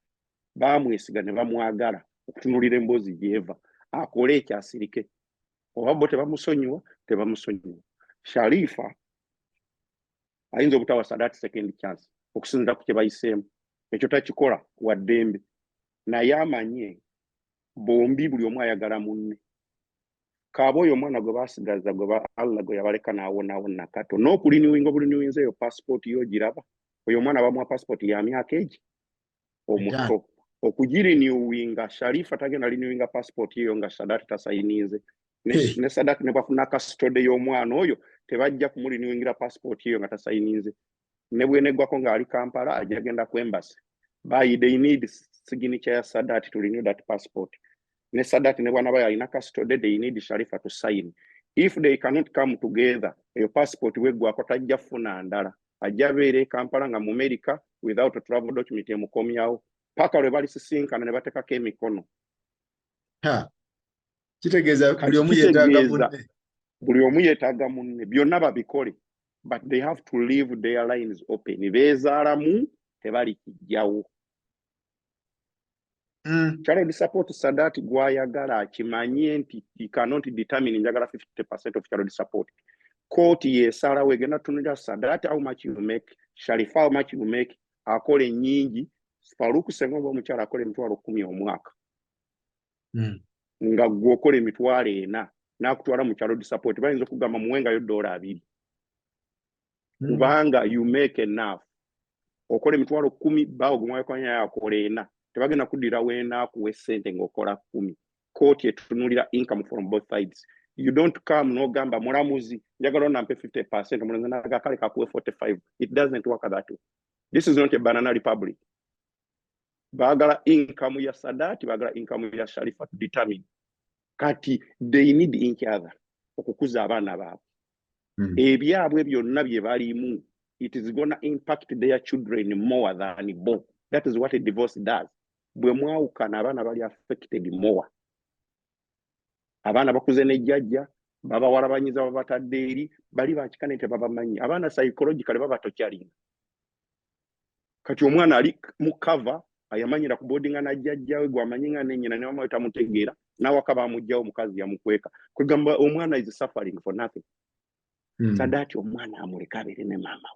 bamwesiga ne bamwagala okutunulira emboozi gyeva akole ekyasirike. Oba bo tebamusonyiwa tebamusonyiwa. Sharifa ayinza obutawa Sadati second chance okusinzira ku kye bayiseemu. Ekyo takikola waddembe. Naye amanye bombi buli omu ayagala munne. Kaaba oyo omwana gwe basigaza gwe Allah gwe yabaleka naawona kato. N'okuliniwinga obuliniwinza eyo passport yo giraba. Oyo omwana bamuwa passport ya myaka egi omuto. Okugiriniwinga Sharifa tagenda liniwinga passport eyo nga Sadati tasayinize. Ne Sadati ne bafuna custody y'omwana oyo tebajja kumuliniwingira passport eyo nga tasayinize. Ne bweneggwako ng'ali Kampala ajja genda ku embassy. They need signature ya Sadati to renew that passport. Ne Sadati ne bwana bayo alina custody, they need Sharifa to sign. If they cannot come together, your passport weggwako tajja funa ndala. Ajja beere Kampala nga mu America without a travel document emukomyawo. Paka lwe bali sisinkana ne batekako emikono. Kitegeeza buli omu yeetaaga munne. Buli omu yeetaaga munne. Byonna babikole. But they have to leave their lines open. Beezaalamu tebali kijjawo. Child support Sadati gwayagala akimanye nti he cannot determine njagala 50% of child support. Court yesala wegenda tunira Sadati how much you make, Sharifa how much you make, akole nyingi, Faruku Sengo omukyala akole $10,000 omwaka. Nga gwokole $40,000 nakutwala mu child support bayinza okugamba muwengayo $2. Kubanga you make enough. Okole $10,000 bawo gumwayo kwanya yakole 4. Tebagenda kudira wena kuwe sente ngokola 10. Court etunulira income from both sides. You don't come no gamba mulamuzi njagala nampe 50% mulenga nagakale kakuwe 45. It doesn't work that way. This is not a banana republic. Bagala income ya Sadati, bagala income ya Sharifa to determine. Kati they need each other okukuza abaana baabwe. Ebyabwe byonna bye balimu, it is gonna impact their children more than both. That is what a divorce does. Bwe mwawukana abaana bali affected more. Abaana bakuze ne jjajja baba walabanyiza babatadde eri bali bakikane te babamanyi. Abaana psychologically baba tokyalinga. Kati omwana ali mu cover ayamanyira ku boardinga na jjajjawe gwamanyinga n'ennyina ne mama tamutegeera nawaka bamujjawo mukazi yamukweka. Kugamba omwana is suffering for nothing. Sadati omwana amuleka abere ne mama.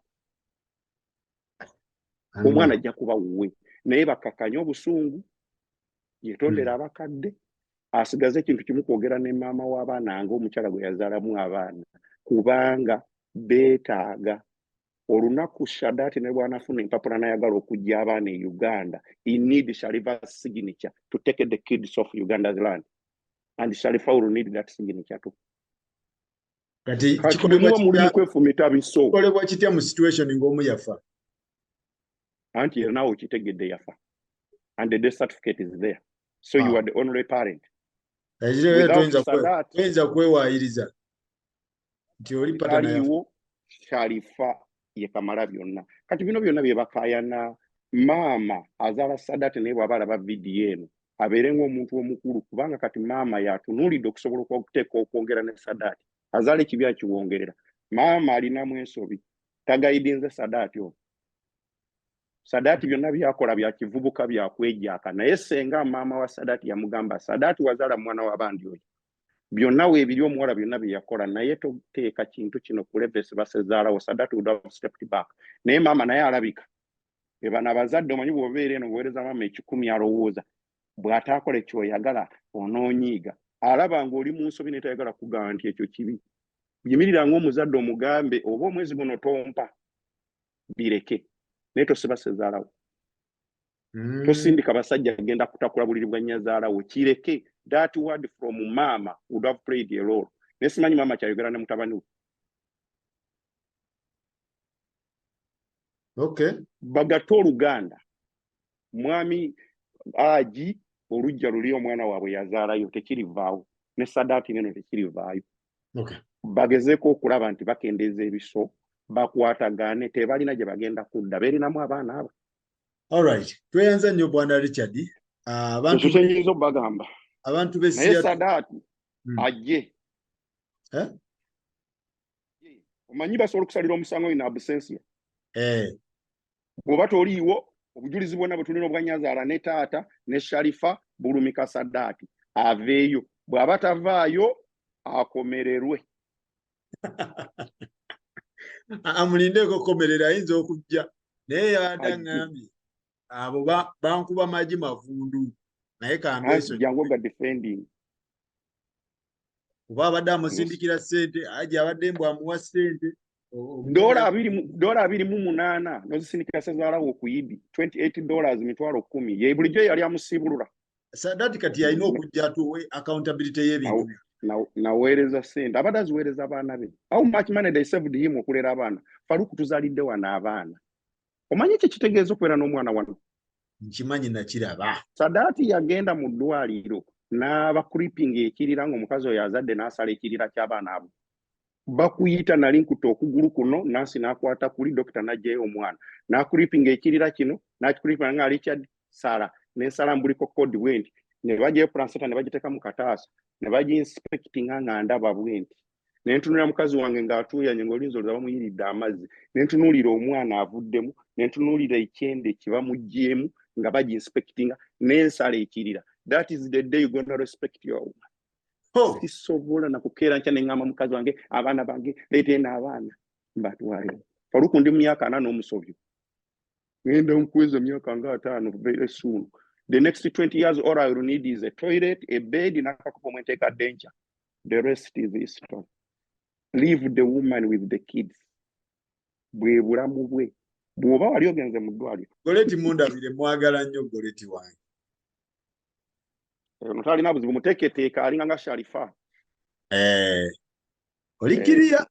Omwana ajja kuba wuwe. Naye bakakanya obusungu yetondera abakadde asigaze ekintu kimu kwogera ne maama w'abaana nga omukyala gwe yazaalamu abaana kubanga beetaaga olunaku Shaddati ne bwanafuna empapula n'ayagala okujja abaana e Uganda, he need Sharifa's signature to take the kids off Uganda's land. And Sharifa will need that signature too. Kati kikolebwa kitya mu situation ng'omu yafa? Anti era nawe okitegedde yafa. And the death certificate is there. So you are the only parent. Toyinza kwewaayiriza nti oli patana yafa. Sharifa ye kamala byonna. Kati bino byonna bye bakaayana maama azaala Sadat naye bw'aba alaba vidiyo eno abeere ng'omuntu omukulu kubanga kati maama yatunuulidde okusobola okuteeka okwongera ne Sadat. Azaala ekibi akiwongerera. Maama alinamu ensobi. Tagayidinze Sadat ono. Sadat byonna byakola bya kivubuka bya kwejjaaka naye senga maama wa Sadat yamugamba Sadat wazaala mwana wa bandi oyo. Byonna weebiri omuwala byonna bye yakola naye toteeka kintu kino ku levesi basezaalawo Sadat would have stepped back. Naye maama naye alabika. Ebana abazadde omanyi bw'obeera eno buweereza maama 10 alowooza. Bw'ataakola ekyoyagala onoonyiiga. Alaba ng'oli mu nsobi n'etayagala kugamba nti ekyo kibi. Yimirira ng'omuzadde omugambe oba omwezi guno tompa bireke. Naye tosiba Sezaalawo. Tosindika basajja agenda kutakula buliri bwa nnyazaalawo. Kireke. That word from mama would have played a role. Nesimanyi mama kyayogera ne mutabani we. Okay. Bagato Oluganda. Mwami aji olujja luli omwana waabwe yazaalayo tekirivaawo. Ne Sadati neno tekirivaayo. Okay. Bagezeeko okulaba nti bakendeeza ebiso bakwatagane tebalina gye bagenda kudda beerinamu abaana abo. Alright. Tweyanza nnyo Bwana Richard. Abantu kyenyiza bagamba. Abantu b'essia naye Sadati ajje. Omanyi basobola okusalira omusango ina absentia. Bw'oba toliiwo obujulizi bwonna bwe tulina obwa Nnyazaala ne taata ne Sharifa bulumika Sadati aveeyo. Bw'aba tavaayo akomererwe. Amulindeeko komerera ayinza okujja naye yadangambye abo bankuba magi mavundu naye kambeso jangu ga defending kuba abadde amusindikira ssente aje abadde mbw amuwa ssente $228 nozisindikira Sezaalawo okuyidi $28 mitwalo 10 ye bulijjo yali amusibulula. Sadati kati yalina okujja atuwe accountability y'ebintu naweereza ssente abadde aziweereza abaana be. How much money they saved him okulera abaana? Faruku tuzaalidde wano abaana. Omanyi ekyo kitegeeza okubeera n'omwana wano? Nkimanyi nakiraba. Sadati yagenda mu ddwaliro n'aba creeping ekirira ng'omukazi oyo azadde n'asala ekirira ky'abaana abo. Bakuyita nali nkutte okugulu kuno nansi n'akwata kuli dokita n'aggyayo omwana. N'akuriping ekirira kino n'akikuripinga nga Richard Sala n'ensala mbuliko code went. Ne bajjayo planseta ne bagiteeka mu kataasa. Ne baginspectinga nga ndaba bwenti. Ne ntunulira mukazi wange ng'atuuyanye ng'olinza olaba bamuyiridde amazzi. Ne ntunuulira omwana avuddemu. Ne ntunuulira ekyende kibamuggyemu nga baginspectinga n'ensala ekirira. That is the day you're going to respect your woman. Sisobola na kukeera nkya ne ngamba mukazi wange abaana bange leete n'abaana. Mbatwale. Faruku ndi mu myaka 4 n'omusobyo. Ngenda nkweza myaka nga 5 very soon. The next 20 years all I will need is a toilet, a bed, n'akakopo mwenteeka danger. The rest is history. Leave the woman with the kids. Bwe bulamu bwe. Bw'oba wali ogenze mu ddwaliro. Goleti mundabire mwagala nnyo goleti wange. Talina buzibu muteeketeeka alinga nga Sharifa. Olikiriya.